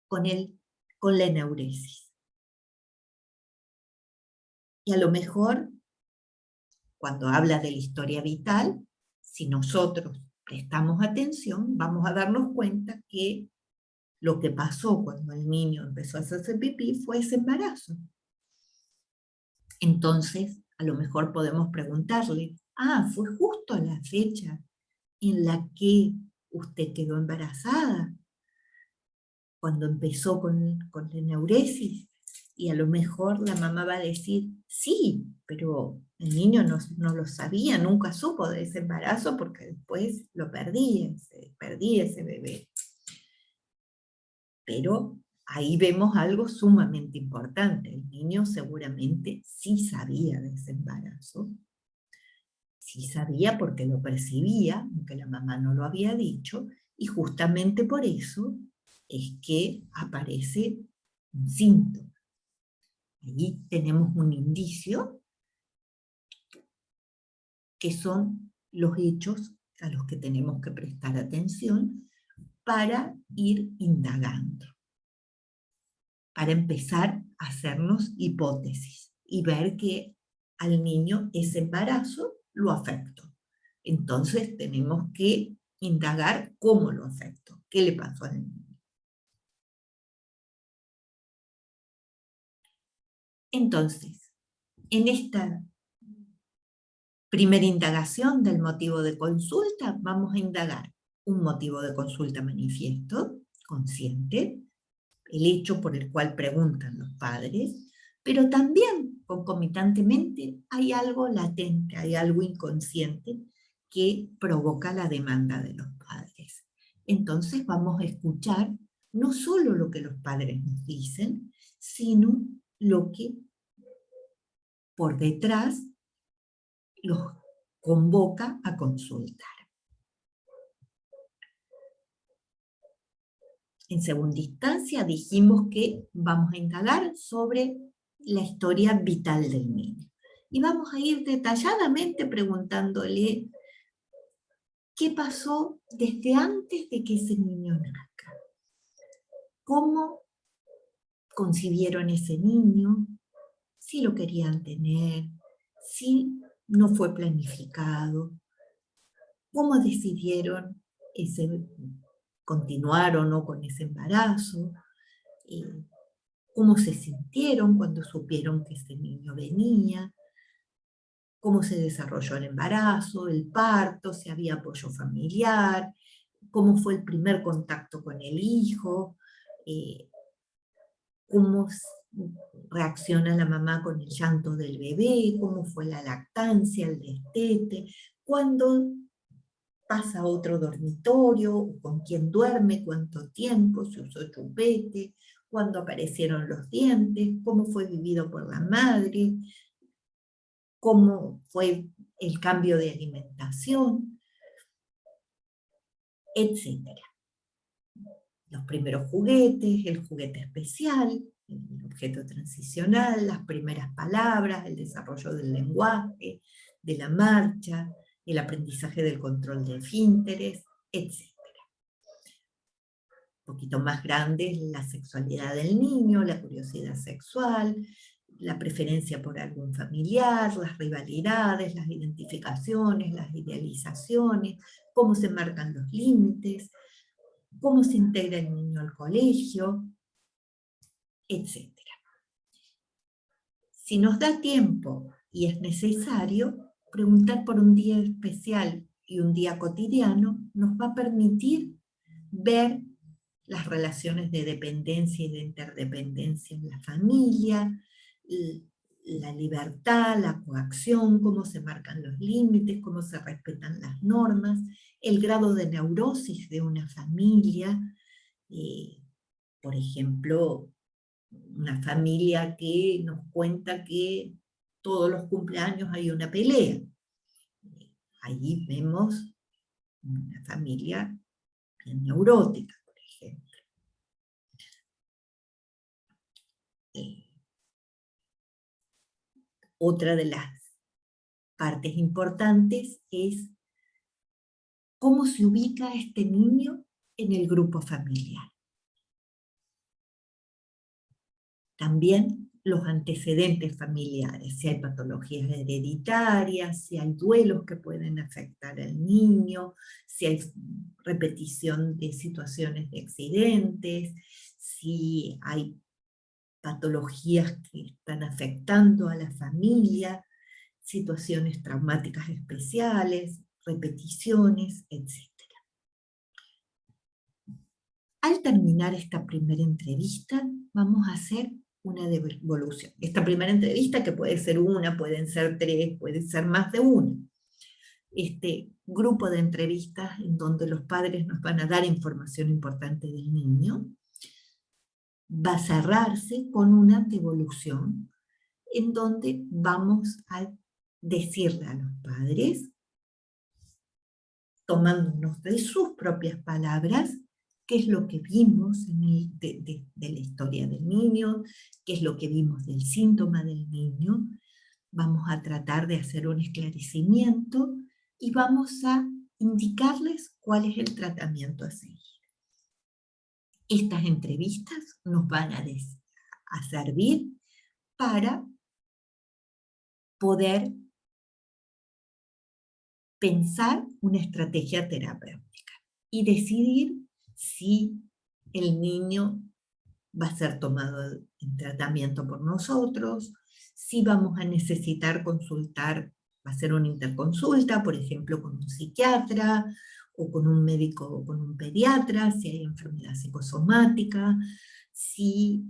con la eneuresis. Y a lo mejor, cuando habla de la historia vital, si nosotros prestamos atención, vamos a darnos cuenta que lo que pasó cuando el niño empezó a hacerse pipí fue ese embarazo. Entonces, a lo mejor podemos preguntarle, fue justo la fecha en la que usted quedó embarazada, cuando empezó con la eneuresis. Y a lo mejor la mamá va a decir, sí, pero el niño no lo sabía, nunca supo de ese embarazo porque después lo perdí ese bebé. Pero ahí vemos algo sumamente importante. El niño seguramente sí sabía de ese embarazo. Sí sabía porque lo percibía, aunque la mamá no lo había dicho, y justamente por eso es que aparece un síntoma. Ahí tenemos un indicio que son los hechos a los que tenemos que prestar atención para ir indagando, para empezar a hacernos hipótesis y ver que al niño ese embarazo lo afectó. Entonces tenemos que indagar cómo lo afectó, qué le pasó al niño. Entonces, en esta primera indagación del motivo de consulta, vamos a indagar un motivo de consulta manifiesto, consciente, el hecho por el cual preguntan los padres, pero también concomitantemente hay algo latente, hay algo inconsciente que provoca la demanda de los padres. Entonces vamos a escuchar no solo lo que los padres nos dicen, sino lo que por detrás los convoca a consultar. En segunda instancia dijimos que vamos a indagar sobre la historia vital del niño. Y vamos a ir detalladamente preguntándole qué pasó desde antes de que ese niño nazca. ¿Cómo concibieron ese niño? Si lo querían tener, si no fue planificado. ¿Cómo decidieron continuar o no con ese embarazo? ¿Cómo se sintieron cuando supieron que ese niño venía? ¿Cómo se desarrolló el embarazo, el parto, si había apoyo familiar? ¿Cómo fue el primer contacto con el hijo? ¿Cómo reacciona la mamá con el llanto del bebé? ¿Cómo fue la lactancia, el destete? ¿Cuándo pasa a otro dormitorio? ¿Con quién duerme? ¿Cuánto tiempo? ¿Se usó chupete? ¿Cuándo aparecieron los dientes? ¿Cómo fue vivido por la madre? ¿Cómo fue el cambio de alimentación? Etcétera. Los primeros juguetes, el juguete especial, el objeto transicional, las primeras palabras, el desarrollo del lenguaje, de la marcha, el aprendizaje del control de esfínteres, etc. Un poquito más grande, la sexualidad del niño, la curiosidad sexual, la preferencia por algún familiar, las rivalidades, las identificaciones, las idealizaciones, cómo se marcan los límites, cómo se integra el niño al colegio, etc. Si nos da tiempo y es necesario, preguntar por un día especial y un día cotidiano nos va a permitir ver las relaciones de dependencia y de interdependencia en la familia, la libertad, la coacción, cómo se marcan los límites, cómo se respetan las normas, el grado de neurosis de una familia, por ejemplo, una familia que nos cuenta que todos los cumpleaños hay una pelea. Ahí vemos una familia bien neurótica, por ejemplo. Otra de las partes importantes es cómo se ubica este niño en el grupo familiar. También los antecedentes familiares, si hay patologías hereditarias, si hay duelos que pueden afectar al niño, si hay repetición de situaciones de accidentes, si hay patologías que están afectando a la familia, situaciones traumáticas especiales, repeticiones, etc. Al terminar esta primera entrevista, vamos a hacer una devolución. Esta primera entrevista, que puede ser una, pueden ser tres, puede ser más de una. Este grupo de entrevistas en donde los padres nos van a dar información importante del niño, va a cerrarse con una devolución en donde vamos a decirle a los padres, tomándonos de sus propias palabras, qué es lo que vimos de la historia del niño, qué es lo que vimos del síntoma del niño. Vamos a tratar de hacer un esclarecimiento y vamos a indicarles cuál es el tratamiento a seguir. Estas entrevistas nos van a servir para poder pensar una estrategia terapéutica y decidir si el niño va a ser tomado en tratamiento por nosotros, si vamos a necesitar consultar, hacer una interconsulta, por ejemplo, con un psiquiatra, o con un médico o con un pediatra, si hay enfermedad psicosomática, si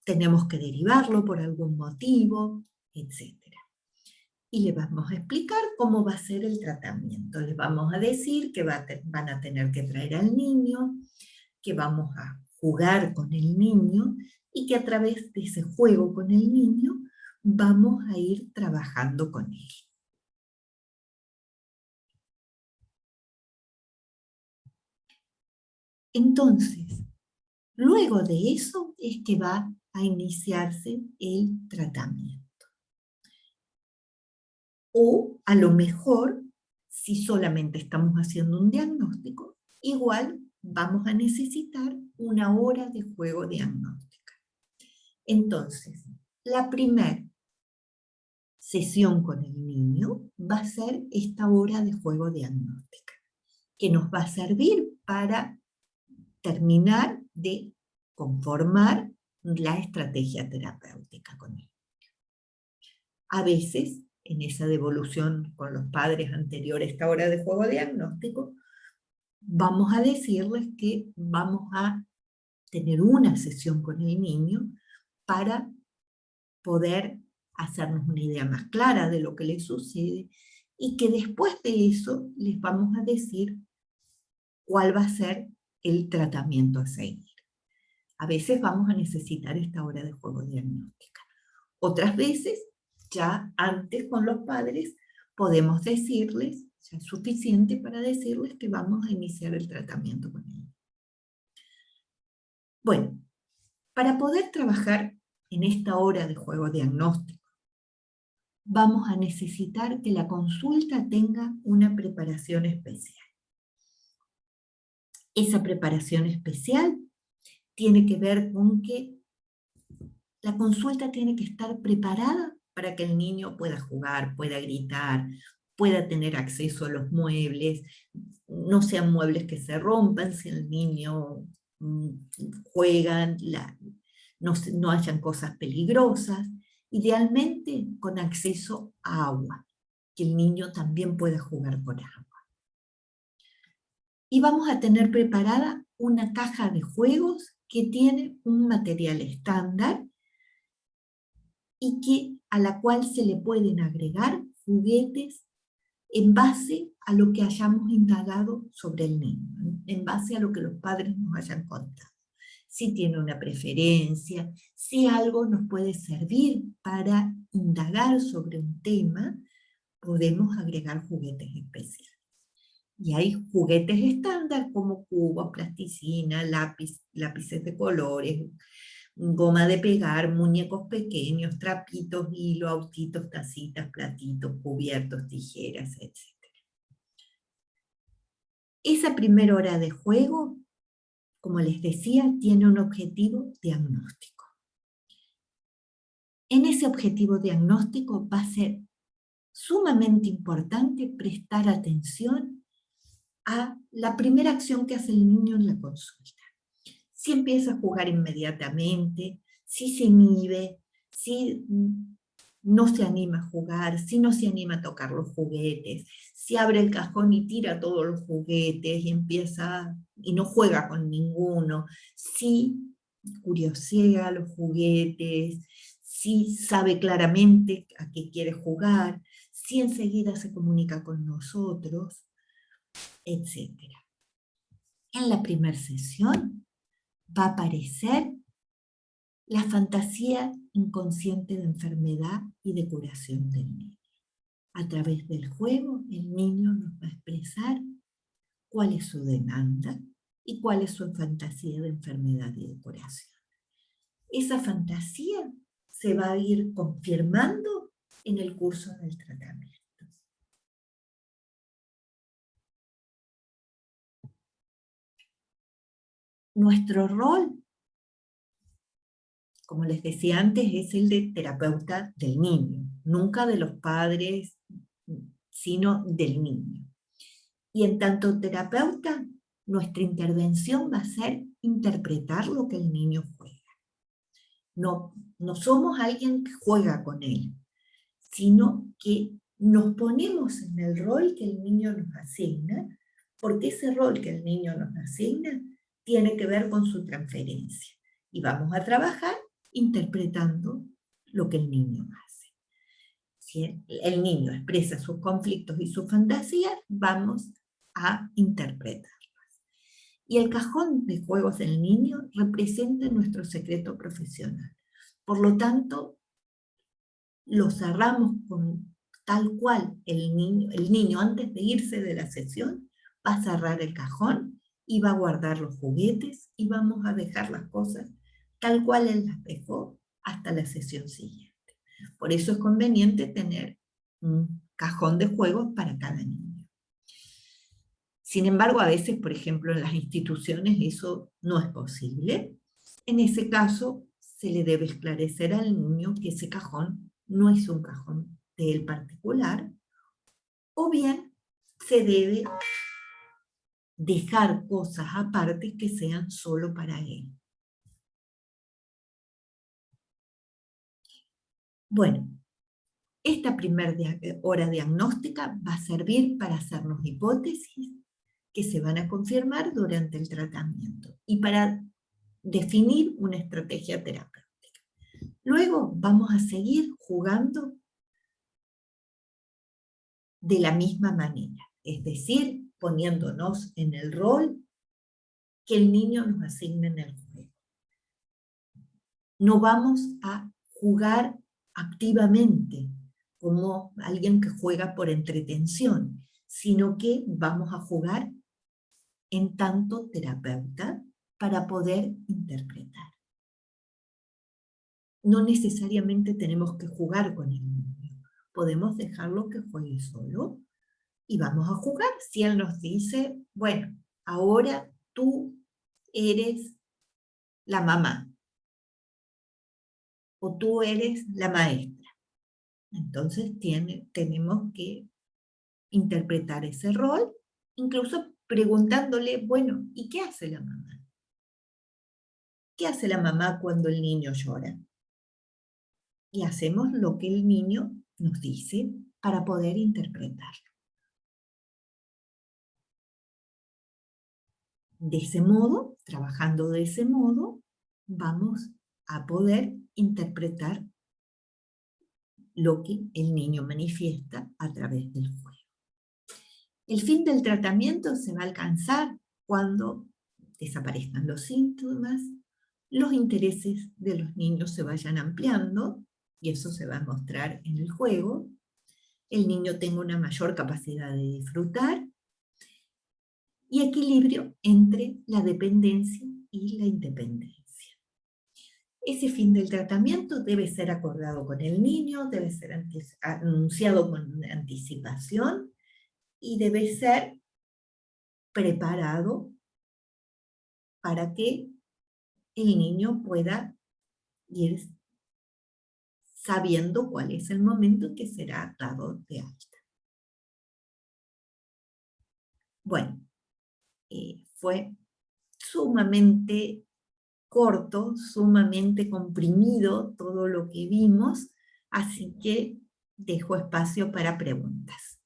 tenemos que derivarlo por algún motivo, etc. Y le vamos a explicar cómo va a ser el tratamiento. Les vamos a decir que van a tener que traer al niño, que vamos a jugar con el niño y que a través de ese juego con el niño vamos a ir trabajando con él. Entonces, luego de eso es que va a iniciarse el tratamiento. O a lo mejor, si solamente estamos haciendo un diagnóstico, igual vamos a necesitar una hora de juego diagnóstica. Entonces, la primera sesión con el niño va a ser esta hora de juego diagnóstica, que nos va a servir para terminar de conformar la estrategia terapéutica con él. A veces, en esa devolución con los padres anterior a esta hora de juego diagnóstico, vamos a decirles que vamos a tener una sesión con el niño para poder hacernos una idea más clara de lo que le sucede y que después de eso les vamos a decir cuál va a ser el tratamiento a seguir. A veces vamos a necesitar esta hora de juego diagnóstica. Otras veces, ya antes con los padres, podemos decirles, ya es suficiente para decirles que vamos a iniciar el tratamiento con ellos. Bueno, para poder trabajar en esta hora de juego diagnóstico, vamos a necesitar que la consulta tenga una preparación especial. Esa preparación especial tiene que ver con que la consulta tiene que estar preparada para que el niño pueda jugar, pueda gritar, pueda tener acceso a los muebles, no sean muebles que se rompan si el niño juega, no hayan cosas peligrosas, idealmente con acceso a agua, que el niño también pueda jugar con agua. Y vamos a tener preparada una caja de juegos que tiene un material estándar y a la cual se le pueden agregar juguetes en base a lo que hayamos indagado sobre el niño, en base a lo que los padres nos hayan contado. Si tiene una preferencia, si algo nos puede servir para indagar sobre un tema, podemos agregar juguetes especiales. Y hay juguetes estándar como cubos, plasticina, lápices de colores, goma de pegar, muñecos pequeños, trapitos, hilo, autitos, tacitas, platitos, cubiertos, tijeras, etc. Esa primera hora de juego, como les decía, tiene un objetivo diagnóstico. En ese objetivo diagnóstico va a ser sumamente importante prestar atención a la primera acción que hace el niño en la consulta. Si empieza a jugar inmediatamente, si se inhibe, si no se anima a jugar, si no se anima a tocar los juguetes, si abre el cajón y tira todos los juguetes y empieza y no juega con ninguno, si curiosea los juguetes, si sabe claramente a qué quiere jugar, si enseguida se comunica con nosotros, etc. En la primera sesión va a aparecer la fantasía inconsciente de enfermedad y de curación del niño. A través del juego, el niño nos va a expresar cuál es su demanda y cuál es su fantasía de enfermedad y de curación. Esa fantasía se va a ir confirmando en el curso del tratamiento. Nuestro rol, como les decía antes, es el de terapeuta del niño, nunca de los padres, sino del niño. Y en tanto terapeuta, nuestra intervención va a ser interpretar lo que el niño juega. No somos alguien que juega con él, sino que nos ponemos en el rol que el niño nos asigna, porque ese rol que el niño nos asigna tiene que ver con su transferencia. Y vamos a trabajar interpretando lo que el niño hace. Si el niño expresa sus conflictos y sus fantasías, vamos a interpretarlas. Y el cajón de juegos del niño representa nuestro secreto profesional. Por lo tanto, lo cerramos con tal cual el niño antes de irse de la sesión va a cerrar el cajón y va a guardar los juguetes y vamos a dejar las cosas tal cual él las dejó hasta la sesión siguiente. Por eso es conveniente tener un cajón de juegos para cada niño. Sin embargo, a veces, por ejemplo, en las instituciones eso no es posible. En ese caso, se le debe esclarecer al niño que ese cajón no es un cajón de él particular, o bien se debe dejar cosas aparte que sean solo para él. Bueno, esta primera hora diagnóstica va a servir para hacernos hipótesis que se van a confirmar durante el tratamiento y para definir una estrategia terapéutica. Luego vamos a seguir jugando de la misma manera, es decir, poniéndonos en el rol que el niño nos asigna en el juego. No vamos a jugar activamente como alguien que juega por entretención, sino que vamos a jugar en tanto terapeuta para poder interpretar. No necesariamente tenemos que jugar con el niño, podemos dejarlo que juegue solo y vamos a jugar. Si él nos dice, bueno, ahora tú eres la mamá o tú eres la maestra. Entonces tenemos que interpretar ese rol, incluso preguntándole, bueno, ¿y qué hace la mamá? ¿Qué hace la mamá cuando el niño llora? Y hacemos lo que el niño nos dice para poder interpretarlo. De ese modo, trabajando de ese modo, vamos a poder interpretar lo que el niño manifiesta a través del juego. El fin del tratamiento se va a alcanzar cuando desaparezcan los síntomas, los intereses de los niños se vayan ampliando, y eso se va a mostrar en el juego, el niño tenga una mayor capacidad de disfrutar, y equilibrio entre la dependencia y la independencia. Ese fin del tratamiento debe ser acordado con el niño, debe ser anunciado con anticipación y debe ser preparado para que el niño pueda ir sabiendo cuál es el momento en que será dado de alta. Bueno, fue sumamente corto, sumamente comprimido todo lo que vimos, así que dejo espacio para preguntas.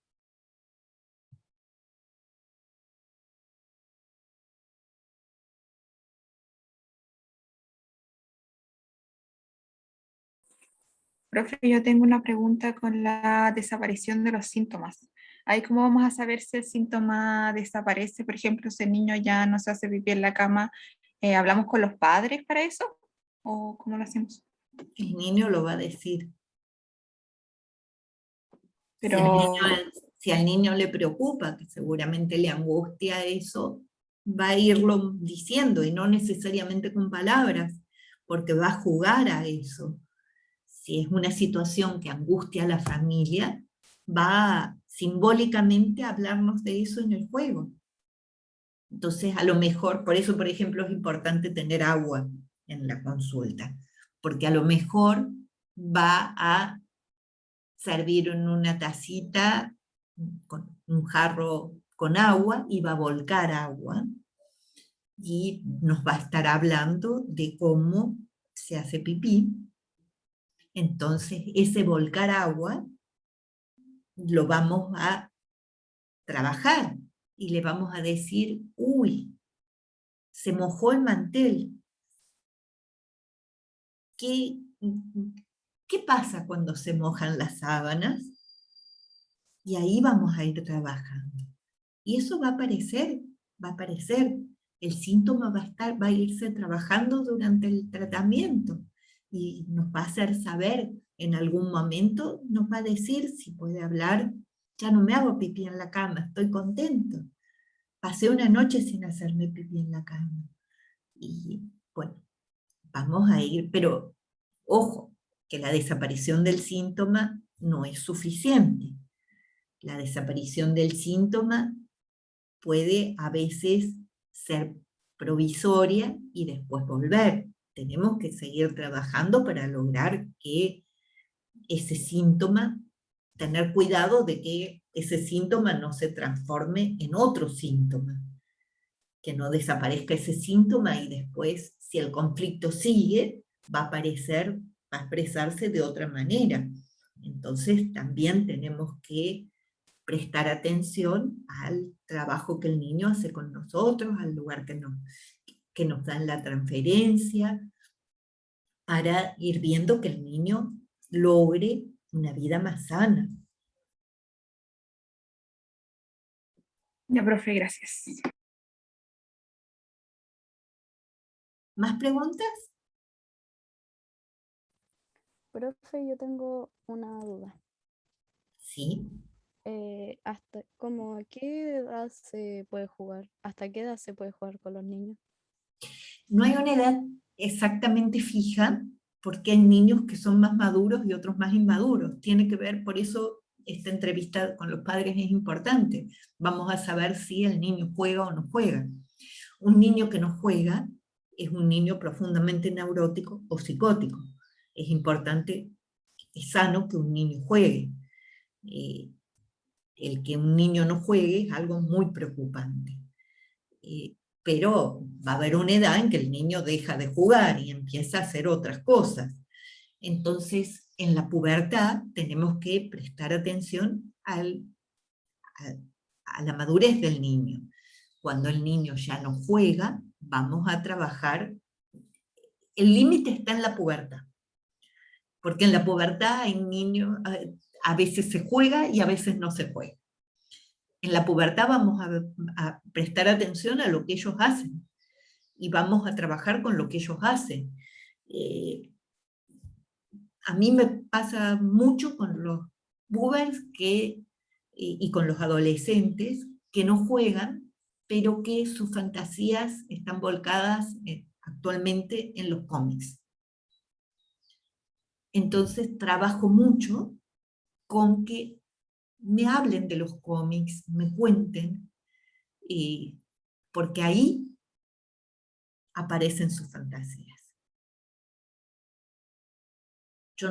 Profe, yo tengo una pregunta con la desaparición de los síntomas. ¿Ahí cómo vamos a saber si el síntoma desaparece? Por ejemplo, si el niño ya no se hace pipí en la cama, ¿hablamos con los padres para eso? ¿O cómo lo hacemos? El niño lo va a decir. Pero, Si al niño le preocupa, que seguramente le angustia eso, va a irlo diciendo, y no necesariamente con palabras, porque va a jugar a eso. Si es una situación que angustia a la familia, va simbólicamente a hablarnos de eso en el juego. Entonces, a lo mejor, por eso, por ejemplo, es importante tener agua en la consulta, porque a lo mejor va a servir en una tacita con un jarro con agua y va a volcar agua y nos va a estar hablando de cómo se hace pipí. Entonces, ese volcar agua lo vamos a trabajar y le vamos a decir, uy, se mojó el mantel. ¿Qué pasa cuando se mojan las sábanas? Y ahí vamos a ir trabajando. Y eso va a aparecer, va a aparecer. El síntoma va a irse trabajando durante el tratamiento y nos va a hacer saber, en algún momento nos va a decir, si puede hablar, ya no me hago pipí en la cama, estoy contento. Pasé una noche sin hacerme pipí en la cama. Y bueno, vamos a ir, pero ojo, que la desaparición del síntoma no es suficiente. La desaparición del síntoma puede a veces ser provisoria y después volver. Tenemos que seguir trabajando para lograr que ese síntoma, tener cuidado de que ese síntoma no se transforme en otro síntoma, que no desaparezca ese síntoma y después, si el conflicto sigue, va a aparecer, va a expresarse de otra manera. Entonces también tenemos que prestar atención al trabajo que el niño hace con nosotros, al lugar que nos dan la transferencia, para ir viendo que el niño logre una vida más sana. ya, profe, gracias. ¿Más preguntas? Profe, yo tengo una duda. Sí. ¿Hasta como a qué edad se puede jugar? ¿Hasta qué edad se puede jugar con los niños? No hay una edad exactamente fija, porque hay niños que son más maduros y otros más inmaduros. Tiene que ver, por eso esta entrevista con los padres es importante. Vamos a saber si el niño juega o no juega. Un niño que no juega es un niño profundamente neurótico o psicótico. Es importante, es sano que un niño juegue. El que un niño no juegue es algo muy preocupante. Pero va a haber una edad en que el niño deja de jugar y empieza a hacer otras cosas. Entonces, en la pubertad tenemos que prestar atención a la madurez del niño. Cuando el niño ya no juega, vamos a trabajar. El límite está en la pubertad, porque en la pubertad hay niños, a veces se juega y a veces no se juega. En la pubertad vamos a prestar atención a lo que ellos hacen y vamos a trabajar con lo que ellos hacen. A mí me pasa mucho con los boomers y con los adolescentes que no juegan, pero que sus fantasías están volcadas actualmente en los cómics. Entonces trabajo mucho con que me hablen de los cómics, me cuenten, porque ahí aparecen sus fantasías. yo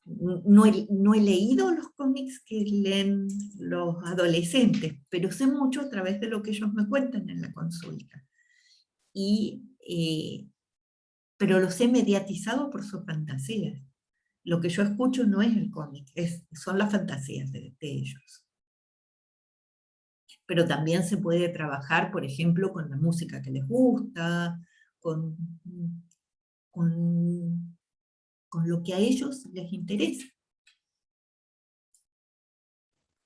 no he leído los cómics que leen los adolescentes, pero sé mucho a través de lo que ellos me cuentan en la consulta. Pero los he mediatizado por sus fantasías. Lo que yo escucho no es el cómic, son las fantasías de ellos. Pero también se puede trabajar, por ejemplo, con la música que les gusta, con, con lo que a ellos les interesa.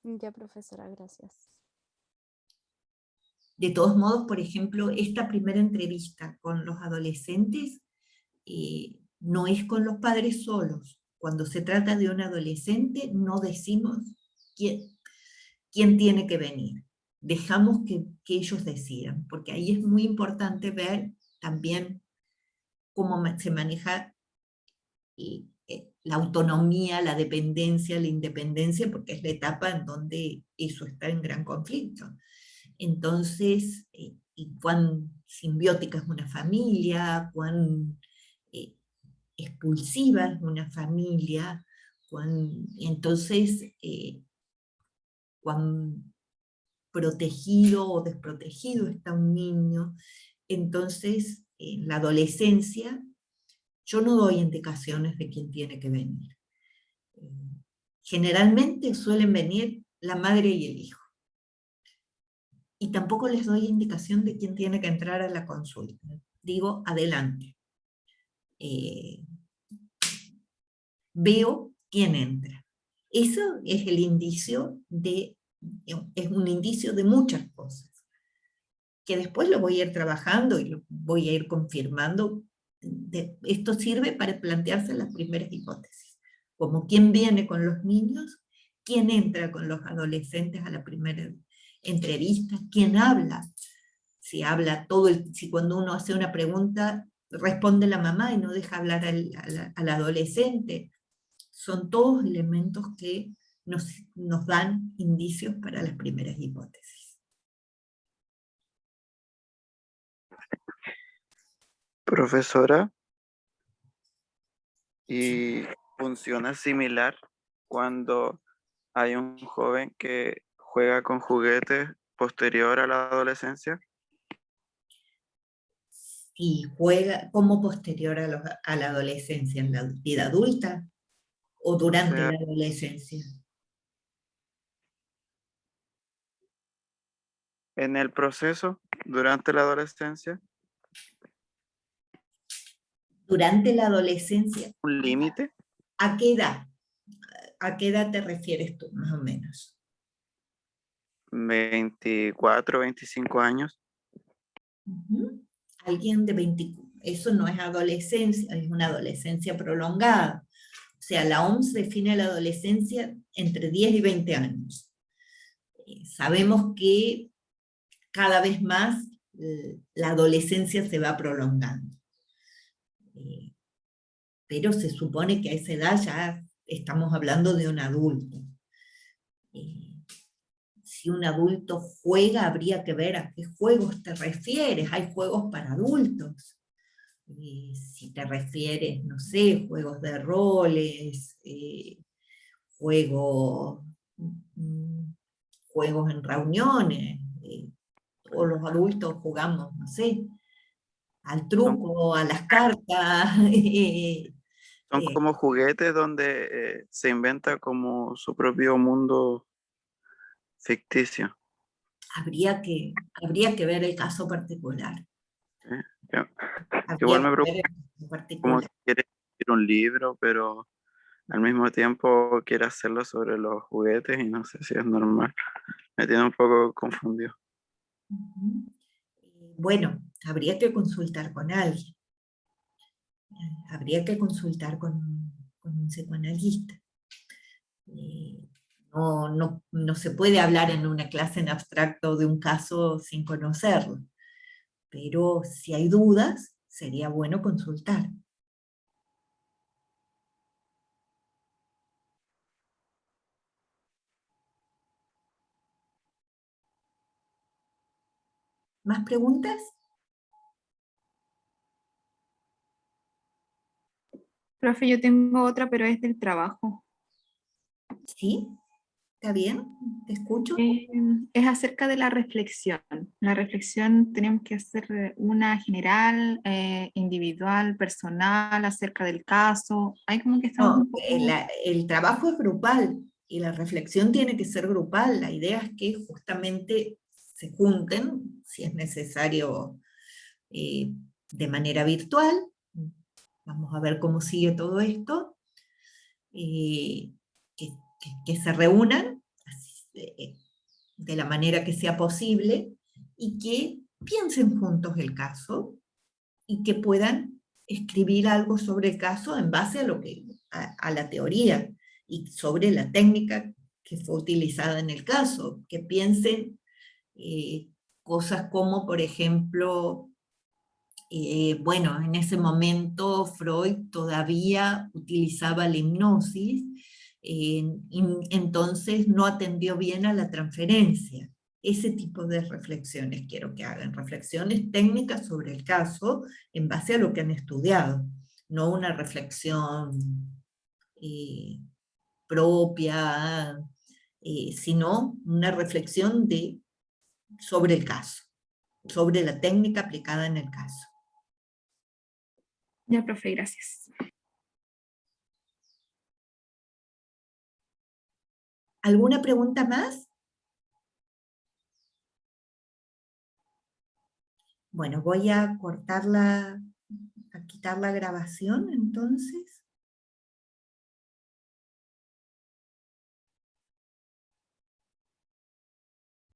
Ya, profesora, gracias. De todos modos, por ejemplo, esta primera entrevista con los adolescentes no es con los padres solos. Cuando se trata de un adolescente, no decimos quién tiene que venir. Dejamos que ellos decidan, porque ahí es muy importante ver también cómo se maneja la autonomía, la dependencia, la independencia, porque es la etapa en donde eso está en gran conflicto. Entonces, y cuán simbiótica es una familia, cuán expulsiva es una familia, entonces, cuán protegido o desprotegido está un niño. Entonces, en la adolescencia, yo no doy indicaciones de quién tiene que venir. Generalmente suelen venir la madre y el hijo. Y tampoco les doy indicación de quién tiene que entrar a la consulta. Digo, adelante. Veo quién entra. Eso es el indicio es un indicio de muchas cosas, que después lo voy a ir trabajando y lo voy a ir confirmando. Esto sirve para plantearse las primeras hipótesis, como quién viene con los niños, quién entra con los adolescentes a la primera entrevista, quién habla, si habla si cuando uno hace una pregunta responde la mamá y no deja hablar al adolescente. Son todos elementos que nos dan indicios para las primeras hipótesis. Profesora, ¿y funciona similar cuando hay un joven que juega con juguetes posterior a la adolescencia? Y juega como posterior a la adolescencia, en la vida adulta o O durante sea, la adolescencia. en el proceso, durante la adolescencia, Durante la adolescencia, ¿un límite? ¿a qué edad? ¿A qué edad te refieres tú, más o menos? 24, 25 años. Ujú. Alguien de 24, eso no es adolescencia, es una adolescencia prolongada. O sea, la OMS define la adolescencia entre 10 y 20 años. Sabemos que cada vez más la adolescencia se va prolongando. Pero se supone que a esa edad ya estamos hablando de un adulto. Si un adulto juega, habría que ver a qué juegos te refieres. Hay juegos para adultos. Si te refieres, no sé, juegos de roles, juegos, juegos en reuniones, o los adultos jugamos, no sé, al Son, truco, a las cartas. son como juguetes donde se inventa como su propio mundo ficticio. Habría que ver el caso particular. ¿Eh? Yo- Habría Igual me que ver preocupa el caso como particular. que quiere escribir un libro, pero al mismo tiempo quiere hacerlo sobre los juguetes y no sé si es normal. Me tiene un poco confundido. Ujú. Bueno, habría que consultar con alguien. Habría que consultar con un psicoanalista. No se puede hablar en una clase en abstracto de un caso sin conocerlo, pero si hay dudas, sería bueno consultar. ¿Más preguntas? Profe, yo tengo otra, pero es del trabajo. ¿Sí? ¿Está bien? ¿Te escucho? Es acerca de la reflexión. La reflexión tenemos que hacer una general, individual, personal, acerca del caso. Hay como que estamos No, un poco... el trabajo es grupal y la reflexión tiene que ser grupal. La idea es que justamente se junten, si es necesario, eh, de manera virtual. Vamos a ver cómo sigue todo esto. eh, que se reúnan de la manera que sea posible y que piensen juntos el caso y que puedan escribir algo sobre el caso en base a, a la teoría y sobre la técnica que fue utilizada en el caso, que piensen cosas como, por ejemplo, bueno, en ese momento Freud todavía utilizaba la hipnosis, y entonces no atendió bien a la transferencia. Ese tipo de reflexiones quiero que hagan, reflexiones técnicas sobre el caso en base a lo que han estudiado, no una reflexión eh, propia, sino una reflexión sobre el caso, sobre la técnica aplicada en el caso. Ya, profe, gracias. ¿Alguna pregunta más? Bueno, voy a quitar la grabación entonces.